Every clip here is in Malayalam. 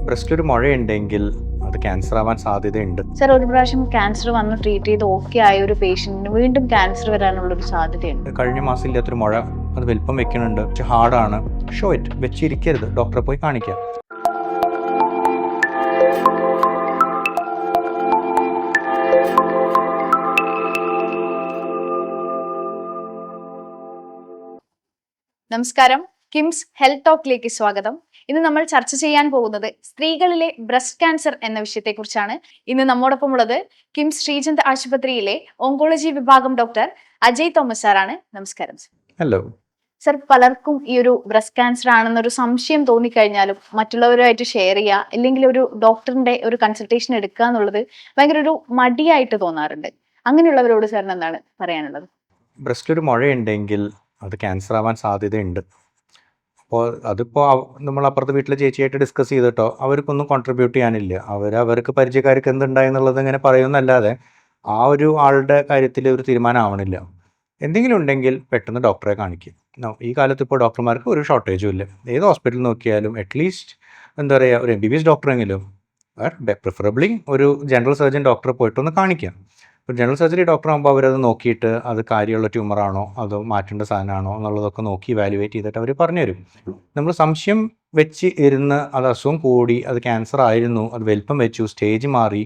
ബ്രസ്റ്റിലൊരു മുഴയുണ്ടെങ്കിൽ അത് ക്യാൻസർ ആവാൻ സാധ്യതയുണ്ട്. സർ, ഒരു പ്രാവശ്യം ക്യാൻസർ വന്ന് ട്രീറ്റ് ചെയ്ത് ഓക്കെ ആയ ഒരു പേഷ്യന്റിന് വീണ്ടും ക്യാൻസർ വരാനുള്ള ഒരു സാധ്യതയുണ്ട്. കഴിഞ്ഞ മാസം ഇല്ലാത്തൊരു മുഴ, അത് വലിപ്പം വെക്കുന്നുണ്ട്, പക്ഷെ ഹാർഡാണ്. ഷോ ഇറ്റ്, വെച്ചിരിക്കരുത്, ഡോക്ടറെ പോയി കാണിക്കാം. നമസ്കാരം, കിംസ് ഹെൽത്ത് ടോക്കിലേക്ക് സ്വാഗതം. ഇന്ന് നമ്മൾ ചർച്ച ചെയ്യാൻ പോകുന്നത് സ്ത്രീകളിലെ ബ്രസ്റ്റ് ക്യാൻസർ എന്ന വിഷയത്തെക്കുറിച്ചാണ്. ഇന്ന് നമ്മോടൊപ്പം ഉള്ളത് കിംസ് ശ്രീചന്ദ് ആശുപത്രിയിലെ ഓങ്കോളജി വിഭാഗം ഡോക്ടർ അജയ് തോമസ് സാറാണ്. നമസ്കാരം സർ. ഹലോ സർ, പലർക്കും ഈ ഒരു ബ്രസ്റ്റ് ക്യാൻസർ ആണെന്നൊരു സംശയം തോന്നിക്കഴിഞ്ഞാലും മറ്റുള്ളവരുമായിട്ട് ഷെയർ ചെയ്യുക, അല്ലെങ്കിൽ ഒരു ഡോക്ടറിന്റെ ഒരു കൺസൾട്ടേഷൻ എടുക്കുക എന്നുള്ളത് ഭയങ്കര ഒരു മടിയായിട്ട് തോന്നാറുണ്ട്. അങ്ങനെയുള്ളവരോട് സാറിന് എന്താണ് പറയാനുള്ളത്? ബ്രസ്റ്റിലൊരു മുഴയുണ്ടെങ്കിൽ അത് ക്യാൻസർ ആവാൻ സാധ്യതയുണ്ട്. അപ്പോൾ അതിപ്പോൾ നമ്മൾ അപ്പുറത്തെ വീട്ടിലെ ചേച്ചിയായിട്ട് ഡിസ്കസ് ചെയ്തിട്ടോ അവർക്കൊന്നും കോൺട്രിബ്യൂട്ട് ചെയ്യാനില്ല. അവർക്ക് പരിചയക്കാർക്ക് എന്തുണ്ടായി എന്നുള്ളത് ഇങ്ങനെ പറയുന്നല്ലാതെ ആ ഒരു ആളുടെ കാര്യത്തിൽ ഒരു തീരുമാനം ആവണില്ല. എന്തെങ്കിലും ഉണ്ടെങ്കിൽ പെട്ടെന്ന് ഡോക്ടറെ കാണിക്കും. ഈ കാലത്ത് ഇപ്പോൾ ഡോക്ടർമാർക്ക് ഒരു ഷോർട്ടേജും ഇല്ല. ഏത് ഹോസ്പിറ്റലിൽ നോക്കിയാലും അറ്റ്ലീസ്റ്റ് എന്താ പറയുക, ഒരു MBBS ഡോക്ടറെങ്കിലും, പ്രിഫറബിളി ഒരു ജനറൽ സർജൻ ഡോക്ടറെ പോയിട്ടൊന്ന് കാണിക്കാം. ഒരു ജനറൽ സർജറി ഡോക്ടർ ആകുമ്പോൾ അവരത് നോക്കിയിട്ട് അത് കാര്യമുള്ള ട്യൂമറാണോ അതോ മാറ്റേണ്ട സാധനമാണോ എന്നുള്ളതൊക്കെ നോക്കി ഇവാലുവേറ്റ് ചെയ്തിട്ട് അവർ പറഞ്ഞുതരും. നമ്മൾ സംശയം വെച്ച് ഇരുന്ന് അത് അസുഖം കൂടി, അത് ക്യാൻസർ ആയിരുന്നു, അത് വലിപ്പം വെച്ചു, സ്റ്റേജ് മാറി,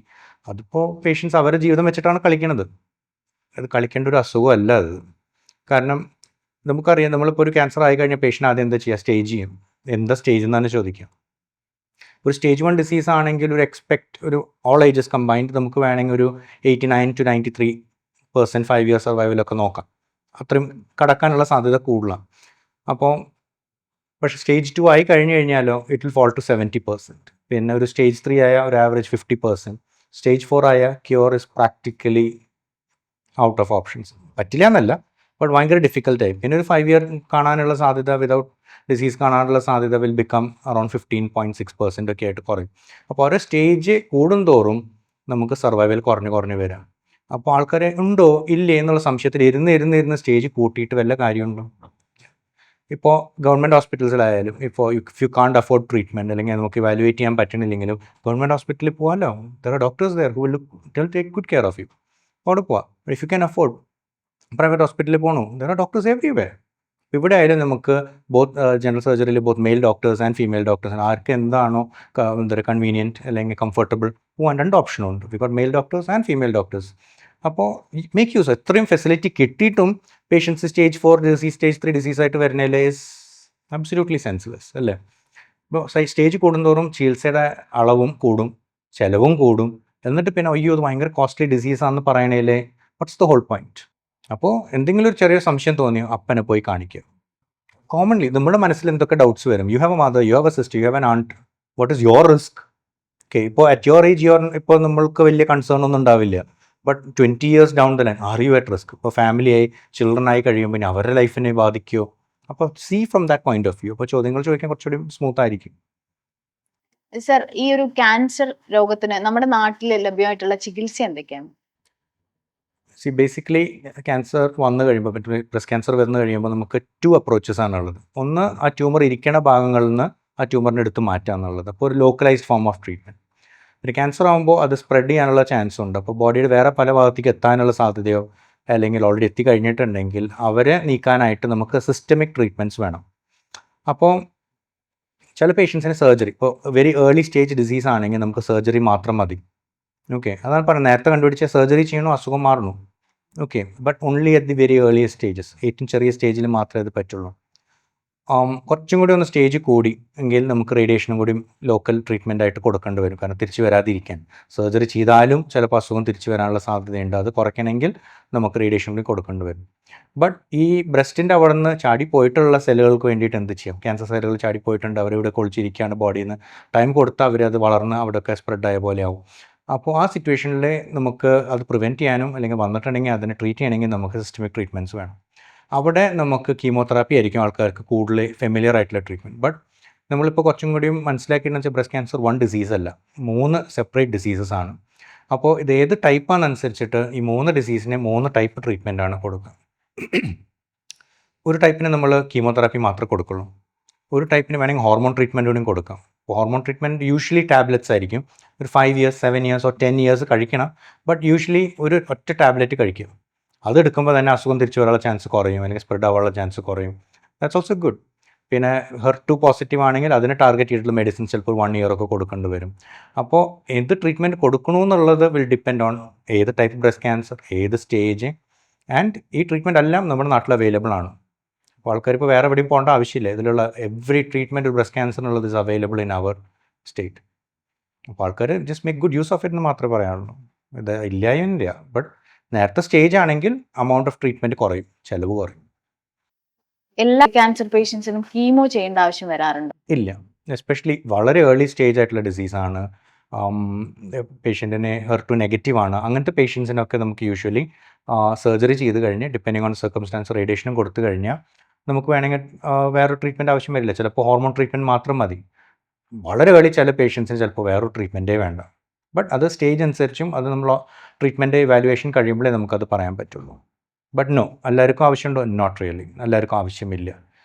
അതിപ്പോൾ പേഷ്യൻസ് അവരുടെ ജീവിതം വെച്ചിട്ടാണ് കളിക്കുന്നത്. അത് കളിക്കേണ്ട ഒരു അസുഖമല്ല അത്. കാരണം നമുക്കറിയാം, നമ്മളിപ്പോൾ ഒരു ക്യാൻസർ ആയി കഴിഞ്ഞാൽ പേഷ്യൻ്റ് ആദ്യം എന്താ ചെയ്യുക? സ്റ്റേജ് ചെയ്യും. എന്താ സ്റ്റേജ് എന്നാണ് ചോദിക്കുക. ഒരു സ്റ്റേജ് 1 ഡിസീസ് ആണെങ്കിൽ ഒരു ഓൾ ഏജസ് കമ്പൈൻഡ് നമുക്ക് വേണമെങ്കിൽ ഒരു 89 to 93% 5 year സർവൈവലൊക്കെ നോക്കാം. അത്രയും കടക്കാനുള്ള സാധ്യത കൂടുതലാണ്. അപ്പോൾ പക്ഷേ സ്റ്റേജ് 2 ആയി കഴിഞ്ഞ് കഴിഞ്ഞാലോ ഇറ്റ് വിൽ ഫോൾ ടു 70%. പിന്നെ ഒരു സ്റ്റേജ് 3 ആയ ഒരു ആവറേജ് 50%. സ്റ്റേജ് 4 ആയ cure is practically out of options. പറ്റില്ല എന്നല്ല, ബട്ട് ഭയങ്കര ഡിഫിക്കൽട്ടായി. പിന്നെ ഒരു 5 year കാണാനുള്ള സാധ്യത, വിതൗട്ട് ഡിസീസ് കാണാനുള്ള സാധ്യത വിൽ ബിക്കം അറൗണ്ട് 15.6% ഒക്കെ ആയിട്ട് കുറയും. അപ്പോൾ ഓരോ സ്റ്റേജ് കൂടുന്തോറും നമുക്ക് സർവൈവൽ കുറഞ്ഞു വരാം. അപ്പോൾ ആൾക്കാരെ ഉണ്ടോ ഇല്ലേ എന്നുള്ള സംശയത്തിൽ ഇരുന്ന് സ്റ്റേജ് കൂട്ടിയിട്ട് വല്ല കാര്യമുണ്ടോ? ഇപ്പോൾ ഗവൺമെൻറ് ഹോസ്പിറ്റൽസിലായാലും ഇപ്പോൾ if you can't afford treatment, അല്ലെങ്കിൽ നമുക്ക് ഇവാലുവേറ്റ് ചെയ്യാൻ പറ്റണില്ലെങ്കിലും ഗവൺമെൻറ് ഹോസ്പിറ്റലിൽ പോകാമല്ലോ. There are doctors there who will take good care of you. അവിടെ പോവാം. If you can afford private ഹോസ്പിറ്റലിൽ പോകണു, ദർ ആർ ഡോക്ടേഴ്സ് എവരിവെയർ. ഇവിടെ ആയാലും നമുക്ക് ജനറൽ സർജറിയിൽ both doctors and female doctors, ആർക്ക് എന്താണോ കൺവീനിയൻറ്റ് അല്ലെങ്കിൽ കംഫർട്ടബിൾ പോകാൻ 2 ഓപ്ഷനുണ്ട്. We got male doctors and female doctors. അപ്പോൾ മേക്ക് യൂസ്. ഇത്രയും ഫെസിലിറ്റി കിട്ടിയിട്ടും പേഷ്യൻസ് സ്റ്റേജ് 4 ഡിസീസ്, സ്റ്റേജ് 3 ഡിസീസായിട്ട് വരുന്നതിൽ ഈസ് അബ്സല്യൂട്ട്ലി സെൻസ്ലെസ് അല്ലേ. ഇപ്പോൾ സ്റ്റേജ് കൂടുന്തോറും ചികിത്സയുടെ അളവും കൂടും, ചിലവും കൂടും. എന്നിട്ട് പിന്നെ അയ്യോ അത് ഭയങ്കര കോസ്റ്റ്ലി ഡിസീസാണെന്ന് പറയണേലേ വാട്ട്സ് ദ ഹോൾ പോയിൻറ്റ്? അപ്പോൾ എന്തെങ്കിലും ഒരു ചെറിയ സംശയം തോന്നിയോ അപ്പനെ പോയി കാണിക്കുക. കോമൺലി നമ്മുടെ മനസ്സിൽ എന്തൊക്കെ ഡൗട്ട്സ് വരും. You have a mother, you have a sister, you have an aunt, what is your risk? Okay, ഇപ്പോൾ അറ്റ് യുവർ ഏജ് ഇപ്പോൾ നമ്മൾക്ക് വലിയ കൺസേൺ ഒന്നും ഉണ്ടാവില്ല. But 20 years down the line are you at risk? ഇപ്പോൾ ഫാമിലിയായി ചിൽഡ്രൻ ആയി കഴിയുമ്പോൾ പിന്നെ അവരുടെ ലൈഫിനെ ബാധിക്കുമോ? അപ്പോൾ see from that point of view. അപ്പോൾ ചോദ്യങ്ങൾ ചോദിക്കാൻ കുറച്ചുകൂടി സ്മൂത്ത് ആയിരിക്കും. സർ, ഈ ഒരു ക്യാൻസർ രോഗത്തിന് നമ്മുടെ നാട്ടിൽ ലഭ്യമായിട്ടുള്ള ചികിത്സ എന്തൊക്കെയാണ്? ബേസിക്കലി ക്യാൻസർ വന്നു കഴിയുമ്പോൾ, ബ്രസ്റ്റ് ക്യാൻസർ വന്നു കഴിയുമ്പോൾ നമുക്ക് 2 അപ്രോച്ചസ് ആണുള്ളത്. ഒന്ന്, ആ ട്യൂമർ ഇരിക്കണ ഭാഗങ്ങളിൽ നിന്ന് ആ ട്യൂമറിനെ എടുത്ത് മാറ്റുക എന്നുള്ളത്. അപ്പോൾ ഒരു ലോക്കലൈസ്ഡ് ഫോം ഓഫ് ട്രീറ്റ്മെൻറ്റ്. ഒരു ക്യാൻസർ ആകുമ്പോൾ അത് സ്പ്രെഡ് ചെയ്യാനുള്ള ചാൻസ് ഉണ്ട്. അപ്പോൾ ബോഡിയുടെ വേറെ പല ഭാഗത്തേക്ക് എത്താനുള്ള സാധ്യതയോ അല്ലെങ്കിൽ ഓൾറെഡി എത്തിക്കഴിഞ്ഞിട്ടുണ്ടെങ്കിൽ അവരെ നീക്കാനായിട്ട് നമുക്ക് സിസ്റ്റമിക് ട്രീറ്റ്മെൻറ്റ്സ് വേണം. അപ്പോൾ ചില പേഷ്യൻസിന് സർജറി, ഇപ്പോൾ വെരി ഏർലി സ്റ്റേജ് ഡിസീസ് ആണെങ്കിൽ നമുക്ക് സർജറി മാത്രം മതി. ഓക്കെ, അതാണ് പറയുന്നത്, നേരത്തെ കണ്ടുപിടിച്ച സർജറി ചെയ്യണോ അസുഖം മാറണു. Okay, but only at the very early stages, ഏറ്റവും ചെറിയ സ്റ്റേജിൽ മാത്രമേ അത് പറ്റുള്ളൂ. കുറച്ചും കൂടി ഒന്ന് സ്റ്റേജ് കൂടി എങ്കിൽ നമുക്ക് റേഡിയേഷനും കൂടി ലോക്കൽ ട്രീറ്റ്മെൻ്റ് ആയിട്ട് കൊടുക്കേണ്ടി വരും. കാരണം തിരിച്ചു വരാതിരിക്കാൻ, സർജറി ചെയ്താലും ചിലപ്പോൾ അസുഖം തിരിച്ചു വരാനുള്ള സാധ്യതയുണ്ട്. അത് കുറയ്ക്കണമെങ്കിൽ നമുക്ക് റേഡിയേഷൻ കൂടി കൊടുക്കേണ്ടി വരും. ബട്ട് ഈ ബ്രസ്റ്റിൻ്റെ അവിടെ നിന്ന് ചാടിപ്പോയിട്ടുള്ള സെല്ലുകൾക്ക് വേണ്ടിയിട്ട് എന്ത് ചെയ്യാം? ക്യാൻസർ സെല്ലുകൾ ചാടിപ്പോയിട്ടുണ്ട്, അവരിവിടെ കൊളിച്ചിരിക്കുകയാണ് ബോഡിയിൽ നിന്ന്. ടൈം കൊടുത്താൽ അവരത് വളർന്ന് അവിടെയൊക്കെ സ്പ്രെഡായ പോലെ ആവും. അപ്പോൾ ആ സിറ്റുവേഷനിൽ നമുക്ക് അത് പ്രിവെൻറ്റ് ചെയ്യാനും അല്ലെങ്കിൽ വന്നിട്ടുണ്ടെങ്കിൽ അതിനെ ട്രീറ്റ് ചെയ്യണമെങ്കിൽ നമുക്ക് സിസ്റ്റമിക് ട്രീറ്റ്മെൻറ്റ്സ് വേണം. അവിടെ നമുക്ക് കീമോതെറാപ്പി ആയിരിക്കും ആൾക്കാർക്ക് കൂടുതൽ ഫെമിലിയർ ആയിട്ടുള്ള ട്രീറ്റ്മെൻറ്റ്. ബട്ട് നമ്മളിപ്പോൾ കുറച്ചും കൂടിയും മനസ്സിലാക്കിയെന്ന് വെച്ചാൽ ബ്രസ്റ്റ് ക്യാൻസർ 1 ഡിസീസ് അല്ല, 3 സെപ്പറേറ്റ് ഡിസീസസ് ആണ്. അപ്പോൾ ഇത് ഏത് ടൈപ്പാണെന്നനുസരിച്ചിട്ട് ഈ 3 ഡിസീസിനെ 3 ടൈപ്പ് ട്രീറ്റ്മെൻറ്റാണ് കൊടുക്കുക. ഒരു ടൈപ്പിന് നമ്മൾ കീമോതെറാപ്പി മാത്രമേ കൊടുക്കുള്ളൂ. ഒരു ടൈപ്പിന് വേണമെങ്കിൽ ഹോർമോൺ ട്രീറ്റ്മെൻറ്റ് കൂടിയും കൊടുക്കാം. ഹോർമോൺ ട്രീറ്റ്മെൻറ്റ് യൂഷ്വലി ടാബ്ലറ്റ്സ് ആയിരിക്കും. ഒരു 5 ഇയേഴ്സ് 7 ഇയേഴ്സ് ഓർ 10 ഇയേഴ്സ് കഴിക്കണം. ബട്ട് യൂഷ്വലി ഒരു ഒറ്റ ടാബ്ലറ്റ് കഴിക്കും. അതെടുക്കുമ്പോൾ തന്നെ അസുഖം തിരിച്ചു വരാനുള്ള ചാൻസ് കുറയും, അല്ലെങ്കിൽ സ്പ്രെഡ് ആവാനുള്ള ചാൻസ് കുറയും. That's also good. പിന്നെ HER2 പോസിറ്റീവ് ആണെങ്കിൽ അതിന് ടാർഗറ്റ് ചെയ്തിട്ടുള്ള മെഡിസിൻ ചിലപ്പോൾ 1 ഇയർ ഒക്കെ കൊടുക്കേണ്ടി വരും. അപ്പോൾ എന്ത് ട്രീറ്റ്മെൻറ്റ് കൊടുക്കണമെന്നുള്ളത് വിൽ ഡിപ്പെൻഡ് ഓൺ ഏത് ടൈപ്പ് ബ്രസ്റ്റ് ക്യാൻസർ, ഏത് സ്റ്റേജ്, ആൻഡ് ഈ ട്രീറ്റ്മെൻറ്റ് എല്ലാം നമ്മുടെ നാട്ടിൽ അവൈലബിൾ ആണ്. അപ്പോൾ ആൾക്കാർ ഇപ്പോൾ വേറെ എവിടെയും പോകേണ്ട ആവശ്യമില്ല. ഇതിലുള്ള എവറി ട്രീറ്റ്മെൻറ്റ് ബ്രസ്റ്റ് ക്യാൻസറിനുള്ളത് is available in our state. അപ്പോൾ ആൾക്കാർ just make good use of it എന്ന് മാത്രമേ പറയാനുള്ളൂ. ഇത് ഇല്ല. ബട്ട് നേരത്തെ സ്റ്റേജ് ആണെങ്കിൽ amount ഓഫ് ട്രീറ്റ്മെൻറ്റ് കുറയും, ചിലവ് കുറയും. എല്ലാ ക്യാൻസർ പേഷ്യൻസിനും കീമോ ചെയ്യേണ്ട ആവശ്യം വരാറുണ്ട്? ഇല്ല. എസ്പെഷ്യലി വളരെ ഏർലി സ്റ്റേജ് ആയിട്ടുള്ള ഡിസീസാണ്, പേഷ്യൻറ്റിന് HER2 നെഗറ്റീവ് ആണ്, അങ്ങനത്തെ പേഷ്യൻസിനൊക്കെ നമുക്ക് യൂഷ്വലി സർജറി ചെയ്ത് കഴിഞ്ഞ് ഡിപ്പെൻഡിങ് ഓൺ സർക്കംസ്റ്റാൻസ് റേഡിയേഷനും കൊടുത്തു കഴിഞ്ഞാൽ നമുക്ക് വേണമെങ്കിൽ വേറെ ട്രീറ്റ്മെൻറ്റ് ആവശ്യം വരില്ല. ചിലപ്പോൾ ഹോർമോൺ ട്രീറ്റ്മെൻറ്റ് മാത്രം മതി. വളരെ ഏർലി ചില പേഷ്യൻസിന് ചിലപ്പോൾ വേറൊരു ട്രീറ്റ്മെൻറ്റേ വേണ്ട. ബട്ട് അത് സ്റ്റേജ് അനുസരിച്ചും അത് നമ്മൾ ട്രീറ്റ്മെൻറ്റ് ഇവാലുവേഷൻ കഴിയുമ്പോഴേ നമുക്കത് പറയാൻ പറ്റുള്ളൂ. ബട്ട് നോ, എല്ലാവർക്കും ആവശ്യമുണ്ടോ? നോട്ട് റിയലി, എല്ലാവർക്കും ആവശ്യമില്ല.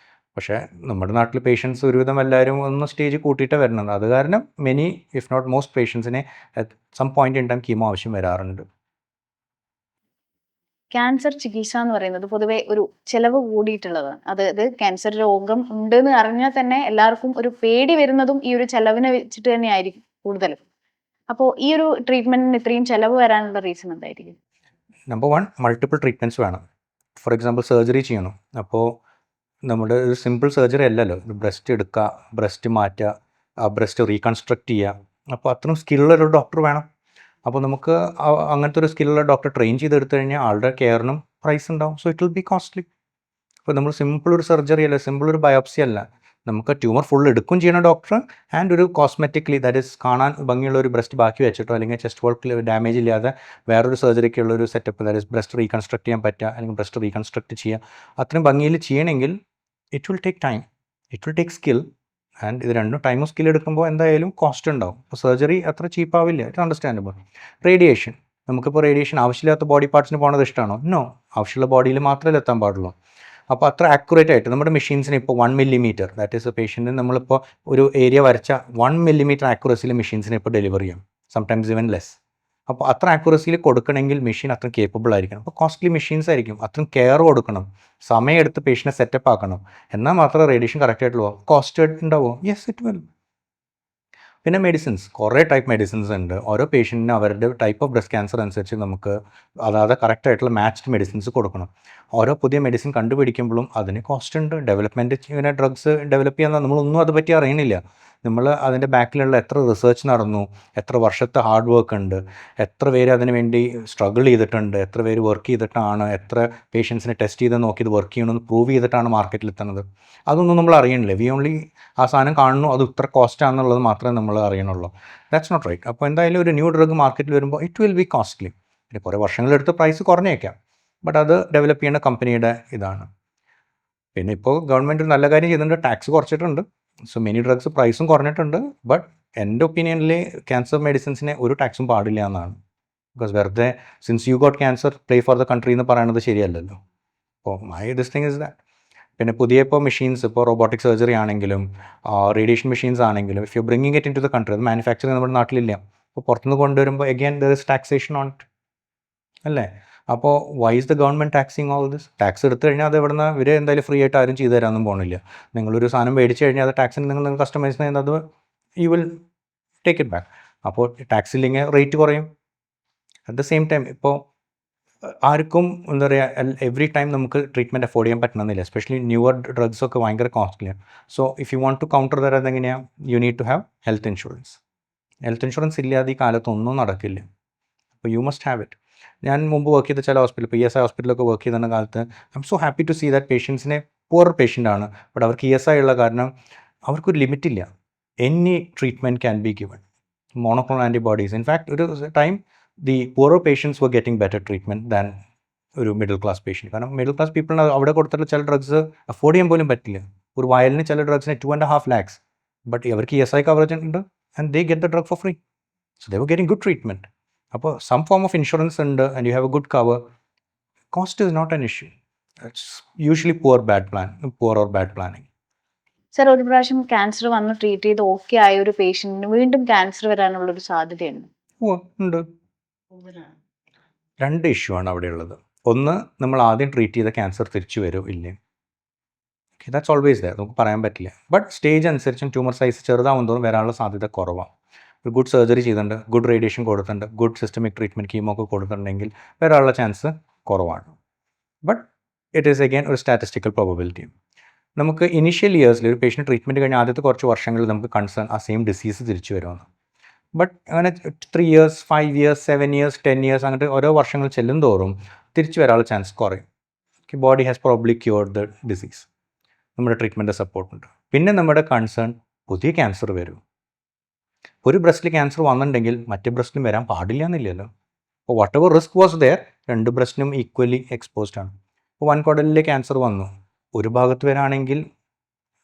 പക്ഷേ നമ്മുടെ നാട്ടിൽ പേഷ്യൻസ് ഒരുവിധം എല്ലാവരും ഒന്ന് സ്റ്റേജ് കൂട്ടിയിട്ട് വരുന്നത്. അത് കാരണം മെനി ഇഫ് നോട്ട് മോസ്റ്റ് പേഷ്യൻസിനെ at some point in time chemo ആവശ്യം വരാറുണ്ട്. ക്യാൻസർ ചികിത്സ എന്ന് പറയുന്നത് പൊതുവെ ഒരു ചെലവ് കൂടിയിട്ടുള്ളതാണ്. അതായത് ക്യാൻസർ രോഗം ഉണ്ടെന്ന് അറിഞ്ഞാൽ തന്നെ എല്ലാവർക്കും ഒരു പേടി വരുന്നതും ഈ ഒരു ചെലവിനെ വെച്ചിട്ട് തന്നെയായിരിക്കും കൂടുതലും. അപ്പോൾ ഈ ഒരു ട്രീറ്റ്മെന്റിന് ഇത്രയും ചെലവ് വരാനുള്ള റീസൺ എന്തായിരിക്കും? നമ്പർ 1, മൾട്ടിപ്പിൾ ട്രീറ്റ്മെൻറ്റ്സ് വേണം. ഫോർ എക്സാമ്പിൾ സർജറി ചെയ്യണം. അപ്പോൾ നമ്മുടെ ഒരു സിമ്പിൾ സർജറി അല്ലല്ലോ. ബ്രസ്റ്റ് എടുക്കുക, ബ്രസ്റ്റ് മാറ്റുക, ആ ബ്രസ്റ്റ് റീകൺസ്ട്രക്റ്റ് ചെയ്യുക. അപ്പോൾ അത്രയും സ്കില്ലുള്ളൊരു ഡോക്ടർ വേണം. അപ്പോൾ നമുക്ക് അങ്ങനത്തെ ഒരു സ്കില്ലുള്ള ഡോക്ടർ ട്രെയിൻ ചെയ്തെടുത്തു കഴിഞ്ഞാൽ ആളുടെ കെയറിനും പ്രൈസ് ഉണ്ടാവും. So it will be costly. ഇപ്പോൾ നമ്മൾ സിമ്പിൾ ഒരു സർജറി അല്ല, സിമ്പിൾ ഒരു ബയോപ്സി അല്ല, നമുക്ക് ട്യൂമർ ഫുൾ എടുക്കുകയും ചെയ്യണ ഡോക്ടർ ആൻഡ് ഒരു കോസ്മെറ്റിക്കലി ദാറ്റ് ഇസ് കാണാൻ ഭംഗിയുള്ള ഒരു ബ്രസ്റ്റ് ബാക്കി വെച്ചിട്ടോ അല്ലെങ്കിൽ ചെസ്റ്റ് വോൾക്കിൽ ഡാമേജ് ഇല്ലാതെ വേറൊരു സർജറിക്കുള്ള ഒരു setup, that is breast reconstruct ചെയ്യാൻ പറ്റുക, അല്ലെങ്കിൽ ബ്രസ്റ്റ് റീകൺസ്ട്രക്ട് ചെയ്യുക, അത്രയും ഭംഗിയിൽ ചെയ്യണമെങ്കിൽ it will take time, it will take skill. And ഇത് രണ്ടും ടൈമും സ്കിൽ എടുക്കുമ്പോൾ എന്തായാലും കോസ്റ്റ് ഉണ്ടാവും. അപ്പോൾ സർജറി അത്ര ചീപ്പാവില്ല. It understandable. റേഡിയേഷൻ, നമുക്കിപ്പോൾ റേഡിയേഷൻ ആവശ്യമില്ലാത്ത ബോഡി പാർട്സിന് പോകുന്നത് ഇഷ്ടമാണോ? നോ. ആവശ്യമുള്ള ബോഡിയിൽ മാത്രമേ എത്താൻ പാടുള്ളൂ. അപ്പോൾ അത്ര ആക്യുറേറ്റ് ആയിട്ട് നമ്മുടെ മെഷീൻസിന് ഇപ്പോൾ 1 മില്ലിമീറ്റർ, ദാറ്റ് ഈസ് പേഷ്യൻറ്റിന് നമ്മളിപ്പോൾ ഒരു ഏരിയ വരച്ച 1 മില്ലിമീറ്റർ ആക്യുറസിയിൽ മെഷീൻസിനെ ഇപ്പോൾ ഡെലിവറി ചെയ്യും, സംടൈംസ് ഈവൻ ലെസ്. അപ്പോൾ അത്ര ആക്യുറസിയിൽ കൊടുക്കണമെങ്കിൽ മെഷീൻ അത്ര കേപ്പബിൾ ആയിരിക്കണം. അപ്പോൾ കോസ്റ്റ്ലി മെഷീൻസ് ആയിരിക്കും, അത്രയും കെയർ കൊടുക്കണം, സമയമെടുത്ത് പേഷ്യനെ സെറ്റപ്പ് ആക്കണം, എന്നാൽ മാത്രമേ റേഡിയേഷൻ കറക്റ്റ് ആയിട്ടുള്ളൂ. കോസ്റ്റ് ഉണ്ടാവുമോ? Yes, it will. പിന്നെ മെഡിസിൻസ്, കുറേ ടൈപ്പ് മെഡിസിൻസ് ഉണ്ട്. ഓരോ പേഷ്യൻറ്റിന് അവരുടെ ടൈപ്പ് ഓഫ് ബ്രസ്റ്റ് ക്യാൻസർ അനുസരിച്ച് നമുക്ക് അതായത് കറക്റ്റായിട്ടുള്ള മാച്ച്ഡ് മെഡിസിൻസ് കൊടുക്കണം. ഓരോ പുതിയ മെഡിസിൻ കണ്ടുപിടിക്കുമ്പോഴും അതിന് കോസ്റ്റ് ഉണ്ട്. ഡെവലപ്മെൻറ്റ് ഇങ്ങനെ ഡ്രഗ്സ് ഡെവലപ്പ് ചെയ്യാൻ നമ്മളൊന്നും അത് പറ്റി അറിയണില്ല. നമ്മൾ അതിൻ്റെ ബാക്കിലുള്ള എത്ര റിസർച്ച് നടന്നു, എത്ര വർഷത്തെ ഹാർഡ് വർക്ക് ഉണ്ട്, എത്ര പേര് അതിന് വേണ്ടി സ്ട്രഗിൾ ചെയ്തിട്ടുണ്ട്, എത്ര പേര് വർക്ക് ചെയ്തിട്ടാണ്, എത്ര പേഷ്യൻസിനെ ടെസ്റ്റ് ചെയ്ത് നോക്കി ഇത് വർക്ക് ചെയ്യണമെന്ന് പ്രൂവ് ചെയ്തിട്ടാണ് മാർക്കറ്റിൽ എത്തുന്നത്. അതൊന്നും നമ്മൾ അറിയണില്ല. വി ഓൺലി ആ സാധനം കാണുന്നു, അത് ഇത്ര കോസ്റ്റ് ആണെന്നുള്ളത് മാത്രമേ നമ്മൾ അറിയണുള്ളൂ. That's not right. അപ്പോൾ എന്തായാലും ഒരു ന്യൂ ഡ്രഗ് മാർക്കറ്റിൽ വരുമ്പോൾ ഇറ്റ് വിൽ ബി കോസ്റ്റ്ലി. പിന്നെ കുറേ വർഷങ്ങളെടുത്ത് പ്രൈസ് കുറഞ്ഞേക്കാം, ബട്ട് അത് ഡെവലപ്പ് ചെയ്യുന്ന കമ്പനിയുടെ ഇതാണ്. പിന്നെ ഇപ്പോൾ ഗവൺമെൻറ് നല്ല കാര്യം ചെയ്തിട്ടുണ്ട്, ടാക്സ് കുറച്ചിട്ടുണ്ട്. സോ മെനി ഡ്രഗ്സ് പ്രൈസും കുറഞ്ഞിട്ടുണ്ട്. ബട്ട് എൻ്റെ ഒപ്പീനിയനിൽ ക്യാൻസർ മെഡിസിൻസിനെ ഒരു ടാക്സും പാടില്ല എന്നാണ്. ബിക്കോസ് വെറുതെ since you got cancer play for the country എന്ന് പറയുന്നത് ശരിയല്ലല്ലോ. അപ്പോൾ my this thing is that. പിന്നെ പുതിയ ഇപ്പോൾ മെഷീൻസ്, ഇപ്പോൾ റോബോട്ടിക് സർജറി ആണെങ്കിലും റേഡിയേഷൻ മെഷീൻസ് ആണെങ്കിലും, if you bringing it into the country, അത് മാനുഫാക്ചറിങ് നമ്മുടെ നാട്ടിലില്ല. അപ്പോൾ പുറത്തുനിന്ന് കൊണ്ടുവരുമ്പോൾ again there is taxation on it അല്ലേ. അപ്പോൾ why is the government taxing all this? Tax എടുത്തു കഴിഞ്ഞാൽ അത് ഇവിടുന്ന് ഇവർ എന്തായാലും ഫ്രീ ആയിട്ട് ആരും ചെയ്തു തരാനൊന്നും പോകുന്നില്ല. നിങ്ങളൊരു സാധനം മേടിച്ച് കഴിഞ്ഞാൽ അത് ടാക്സിന് നിങ്ങൾ കസ്റ്റമൈസ് ചെയ്യുന്നത് you will take it back. അപ്പോൾ ടാക്സ് ഇല്ലെങ്കിൽ റേറ്റ് കുറയും. അറ്റ് ദ സെയിം ടൈം ഇപ്പോൾ ആർക്കും എന്താ പറയുക, എവറി ടൈം നമുക്ക് ട്രീറ്റ്മെൻറ്റ് അഫോർഡ് ചെയ്യാൻ പറ്റണമെന്നില്ല. എസ്പെഷ്യലി ന്യൂവർ ഡ്രഗ്സൊക്കെ ഭയങ്കര കോസ്റ്റ്ലിയാണ്. So if you want to counter that, അതെങ്ങനെയാണ്? You need to have health insurance. Health insurance ഇല്ലാതെ ഈ കാലത്തൊന്നും നടക്കില്ല. അപ്പോൾ യു മസ്റ്റ് ഹാവ് ഇറ്റ്. ഞാൻ മുമ്പ് വർക്ക് ചെയ്ത ചില ഹോസ്പിറ്റൽ, ഇപ്പോൾ ESI ഹോസ്പിറ്റലൊക്കെ വർക്ക് ചെയ്തിരുന്ന കാലത്ത് I'm so happy to see that പേഷ്യൻസിനെ പുവർ പേഷ്യൻ്റ് ആണ്, ബട്ട് അവർക്ക് ESI ഉള്ള കാരണം അവർക്കൊരു ലിമിറ്റില്ല. Any treatment can be given. Monoclonal antibodies, in fact ഒരു time the poor patients were getting better treatment than ഒരു മിഡിൽ ക്ലാസ് പേഷ്യൻറ്റ്. കാരണം മിഡിൽ ക്ലാസ് പീപ്പിളിന് അവിടെ കൊടുത്തിട്ടുള്ള ചില ഡ്രഗ്സ് അഫോർഡ് ചെയ്യാൻ പോലും പറ്റില്ല. ഒരു വയലിന് ചില ഡ്രഗ്സിന് 2.5 lakhs, ബട്ട് അവർക്ക് ESI കവറേജ് ഉണ്ട് and they get the drug for free. So they were getting good treatment. അപ്പോൾ സം ഫോം ഓഫ് ഇൻഷുറൻസ് ഉണ്ട് and you have a good cover. Cost is not an issue. It's usually poor or bad planning. Sir, ഒരു പ്രാവശ്യം ക്യാൻസർ വന്ന് ട്രീറ്റ് ചെയ്ത് ഓക്കെ ആയ ഒരു പേഷ്യന്റിന് വീണ്ടും ക്യാൻസർ വരാനുള്ള ഒരു സാധ്യതയുണ്ട്. ഉണ്ട്. രണ്ട് ഇഷ്യൂ ആണ് അവിടെ ഉള്ളത്. ഒന്ന്, നമ്മൾ ആദ്യം ട്രീറ്റ് ചെയ്ത ക്യാൻസർ തിരിച്ചു വരുമോ ഇല്ലേ, ദാറ്റ്സ് ഓൾവേസ് ദയർ, നമുക്ക് പറയാൻ പറ്റില്ല. ബട്ട് സ്റ്റേജ് അനുസരിച്ചും ട്യൂമർ സൈസ് ചെറുതാവും തോറും വരാനുള്ള സാധ്യത കുറവാണ്. ഒരു ഗുഡ് സർജറി ചെയ്തിട്ടുണ്ട്, ഗുഡ് റേഡിയേഷൻ കൊടുത്തിട്ടുണ്ട്, ഗുഡ് സിസ്റ്റമിക് ട്രീറ്റ്മെൻറ്റ് കീമോ ഒക്കെ കൊടുത്തിട്ടുണ്ടെങ്കിൽ വരാനുള്ള ചാൻസ് കുറവാണ്. ബട്ട് ഇറ്റ് ഈസ് അഗെയിൻ ഒരു സ്റ്റാറ്റിസ്റ്റിക്കൽ പ്രോബബിലിറ്റി. നമുക്ക് ഇനീഷ്യൽ ഇയേഴ്സിൽ ഒരു പേഷ്യൻ്റ് ട്രീറ്റ്മെൻറ്റ് കഴിഞ്ഞ ആദ്യത്തെ കുറച്ച് വർഷങ്ങളിൽ നമുക്ക് കൺസേൺ ആ സെയിം ഡിസീസ് തിരിച്ചു വരുമെന്ന്. ബട്ട് അങ്ങനെ 3 ഇയേഴ്സ് 5 ഇയേഴ്സ് 7 ഇയേഴ്സ് 10 ഇയേഴ്സ് അങ്ങോട്ട് ഓരോ വർഷങ്ങൾ ചെല്ലും തോറും തിരിച്ചു വരാനുള്ള ചാൻസ് കുറയും. Body has probably cured the disease. നമ്മുടെ ട്രീറ്റ്മെൻറ്റ് സപ്പോർട്ടുണ്ട്. പിന്നെ നമ്മുടെ കൺസേൺ പുതിയ ക്യാൻസർ വരും. ഒരു ബ്രസ്റ്റിൽ ക്യാൻസർ വന്നിട്ടുണ്ടെങ്കിൽ മറ്റേ ബ്രസ്റ്റിലും വരാൻ പാടില്ല എന്നില്ലല്ലോ. അപ്പോൾ whatever risk was there, രണ്ട് ബ്രസ്റ്റിനും ഈക്വലി എക്സ്പോസ്ഡ് ആണ്. ഇപ്പോൾ വൻകുടലിലെ ക്യാൻസർ വന്നു, ഒരു ഭാഗത്ത് വരാണെങ്കിൽ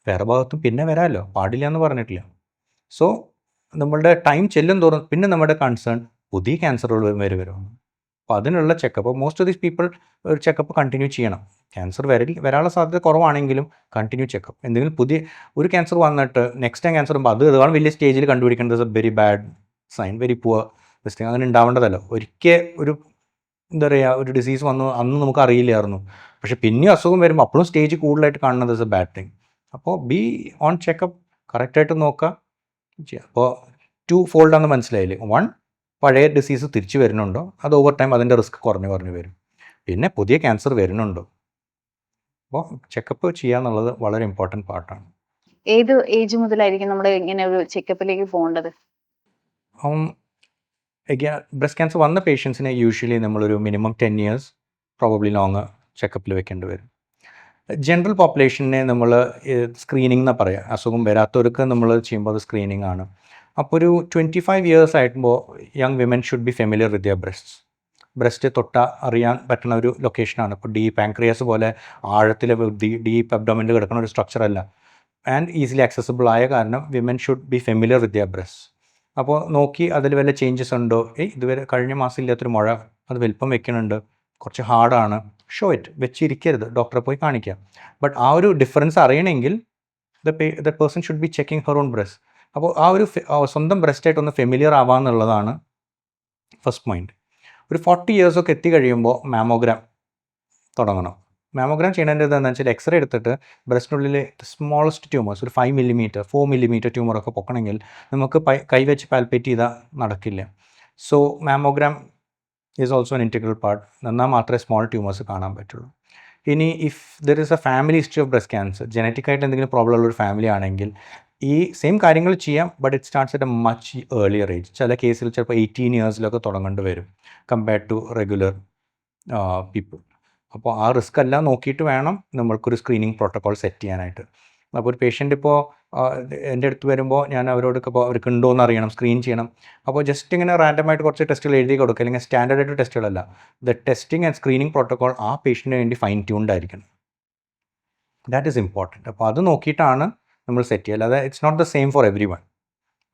വേറെ ഭാഗത്തും പിന്നെ വരാമല്ലോ, പാടില്ല എന്ന് പറഞ്ഞിട്ടില്ല. സോ നമ്മളുടെ ടൈം ചെല്ലും തോറും പിന്നെ നമ്മുടെ കൺസേൺ പുതിയ ക്യാൻസറുകൾ വരുമെന്ന്. അപ്പോൾ അതിനുള്ള checkup most of these people ഒരു ചെക്കപ്പ് കണ്ടിന്യൂ ചെയ്യണം. ക്യാൻസർ വരാനുള്ള സാധ്യത കുറവാണെങ്കിലും കണ്ടിന്യൂ ചെക്കപ്പ്. എന്തെങ്കിലും പുതിയ ഒരു ക്യാൻസർ വന്നിട്ട് നെക്സ്റ്റ് ടൈം ക്യാൻസർ വരുമ്പോൾ അത് വലിയ സ്റ്റേജിൽ കണ്ടുപിടിക്കേണ്ടത് very bad sign, very poor this. അങ്ങനെ ഉണ്ടാവേണ്ടതല്ല. ഒരിക്കൽ ഒരു എന്താ പറയുക, ഒരു ഡിസീസ് വന്നു, അന്ന് നമുക്ക് അറിയില്ലായിരുന്നു, പക്ഷെ പിന്നെയും അസുഖം വരുമ്പോൾ അപ്പോഴും സ്റ്റേജ് കൂടുതലായിട്ട് കാണുന്നത് ഇസ് എ ബാഡ് തിങ്. അപ്പോൾ ബി ഓൺ ചെക്കപ്പ്, കറക്റ്റായിട്ട് നോക്കുക ചെയ്യുക. അപ്പോൾ 2 ഫോൾഡാണെന്ന് മനസ്സിലായില്ലേ. 1, പഴയ ഡിസീസ് തിരിച്ചു വരുന്നുണ്ടോ, അത് ഓവർ ടൈം അതിൻ്റെ റിസ്ക് കുറഞ്ഞു വരും. പിന്നെ പുതിയ ക്യാൻസർ വരുന്നുണ്ടോ. അപ്പോൾ ചെക്കപ്പ് ചെയ്യുക എന്നുള്ളത് വളരെ ഇമ്പോർട്ടൻറ്റ് പാർട്ടാണ്. ഏത് ഏജ് മുതലായിരിക്കും നമ്മൾ ഇങ്ങനെ ഒരു ചെക്കപ്പിലേക്ക് പോകേണ്ടത്? ബ്രസ്റ്റ് ക്യാൻസർ വന്ന പേഷ്യൻസിനെ യൂഷ്വലി നമ്മളൊരു മിനിമം 10 ഇയേഴ്സ് പ്രോബബ്ലി ലോങ് ചെക്കപ്പിൽ വെക്കേണ്ടി വരും. ജനറൽ പോപ്പുലേഷനെ നമ്മൾ സ്ക്രീനിങ് എന്നാണ് പറയുക. അസുഖം വരാത്തവർക്ക് നമ്മൾ ചെയ്യുമ്പോൾ അത് സ്ക്രീനിങ് ആണ്. അപ്പോൾ ഒരു 25 ഇയേഴ്സ് ആയിട്ടുമ്പോൾ young women should be familiar with their breast. Breast തൊട്ടാൽ അറിയാൻ പറ്റുന്ന ഒരു ലൊക്കേഷനാണ്. ഇപ്പോൾ പാൻക്രിയാസ് പോലെ ആഴത്തിൽ ഡീപ്പ് അബ്ഡോമിനിൽ കിടക്കുന്ന ഒരു സ്ട്രക്ചർ അല്ല, ആൻഡ് ഈസിലി ആക്സസിബിൾ ആയ കാരണം women should be familiar with their breast. അപ്പോൾ നോക്കി അതിൽ വല്ല ചേഞ്ചസ് ഉണ്ടോ, ഇതുവരെ കഴിഞ്ഞ മാസം ഇല്ലാത്തൊരു മുഴ, അത് വലിപ്പം വെക്കുന്നുണ്ട്, കുറച്ച് ഹാർഡാണ്, ഷോ ഇറ്റ്, വെച്ചിരിക്കരുത്, ഡോക്ടറെ പോയി കാണിക്കാം. ബട്ട് ആ ഒരു ഡിഫറൻസ് അറിയണമെങ്കിൽ the person should be checking her own breast. അപ്പോൾ ആ ഒരു സ്വന്തം ബ്രസ്റ്റായിട്ടൊന്ന് ഫെമിലിയർ ആവാന്നുള്ളതാണ് ഫസ്റ്റ് പോയിന്റ്. ഒരു 40 ഇയേഴ്സൊക്കെ എത്തി കഴിയുമ്പോൾ മാമോഗ്രാം തുടങ്ങണം. മാമോഗ്രാം ചെയ്യേണ്ടത് എന്താണെന്ന് വെച്ചാൽ എക്സ്റേ എടുത്തിട്ട് ബ്രസ്റ്റിനുള്ളിൽ സ്മോളസ്റ്റ് ട്യൂമേഴ്സ്, ഒരു 5 മില്ലിമീറ്റർ 4 മില്ലിമീറ്റർ ട്യൂമറൊക്കെ പൊക്കണമെങ്കിൽ നമുക്ക് കൈവച്ച് പാൽപ്പേറ്റ് ചെയ്താൽ നടക്കില്ല. So mammogram is also an integral part. എന്നാൽ മാത്രമേ സ്മോൾ ട്യൂമേഴ്സ് കാണാൻ പറ്റുള്ളൂ. ഇനി if there is a family history of breast cancer, ജനറ്റിക്കായിട്ട് എന്തെങ്കിലും പ്രോബ്ലം ഉള്ളൊരു ഫാമിലി ആണെങ്കിൽ ഈ സെയിം കാര്യങ്ങൾ ചെയ്യാം, but it starts at a much earlier age. ചില കേസിൽ ചിലപ്പോൾ 18 ഇയേഴ്സിലൊക്കെ തുടങ്ങേണ്ടി വരും കമ്പയർഡ് ടു റെഗുലർ പീപ്പിൾ. അപ്പോൾ ആ റിസ്ക് എല്ലാം നോക്കിയിട്ട് വേണം നമ്മൾക്കൊരു സ്ക്രീനിങ് പ്രോട്ടോക്കോൾ സെറ്റ് ചെയ്യാനായിട്ട്. അപ്പോൾ ഒരു പേഷ്യൻ്റ് ഇപ്പോൾ എൻ്റെ അടുത്ത് വരുമ്പോൾ ഞാൻ അവരോടൊക്കെ ഇപ്പോൾ അവർക്ക് ഉണ്ടോ എന്ന് അറിയണം, സ്ക്രീൻ ചെയ്യണം. അപ്പോൾ ജസ്റ്റ് ഇങ്ങനെ റാൻഡമായിട്ട് കുറച്ച് ടെസ്റ്റുകൾ എഴുതി കൊടുക്കുക, അല്ലെങ്കിൽ സ്റ്റാൻഡേർഡ് ആയിട്ട് ടെസ്റ്റുകളല്ല. The testing and screening protocol ആ പേഷ്യൻറ്റിന് വേണ്ടി ഫൈൻ ട്യൂൺഡ് ആയിരിക്കണം. That is important. അപ്പോൾ അത് നോക്കിയിട്ടാണ് നമ്മൾ സെറ്റ് ചെയ്യുക, അല്ലാതെ it's not the same for everyone.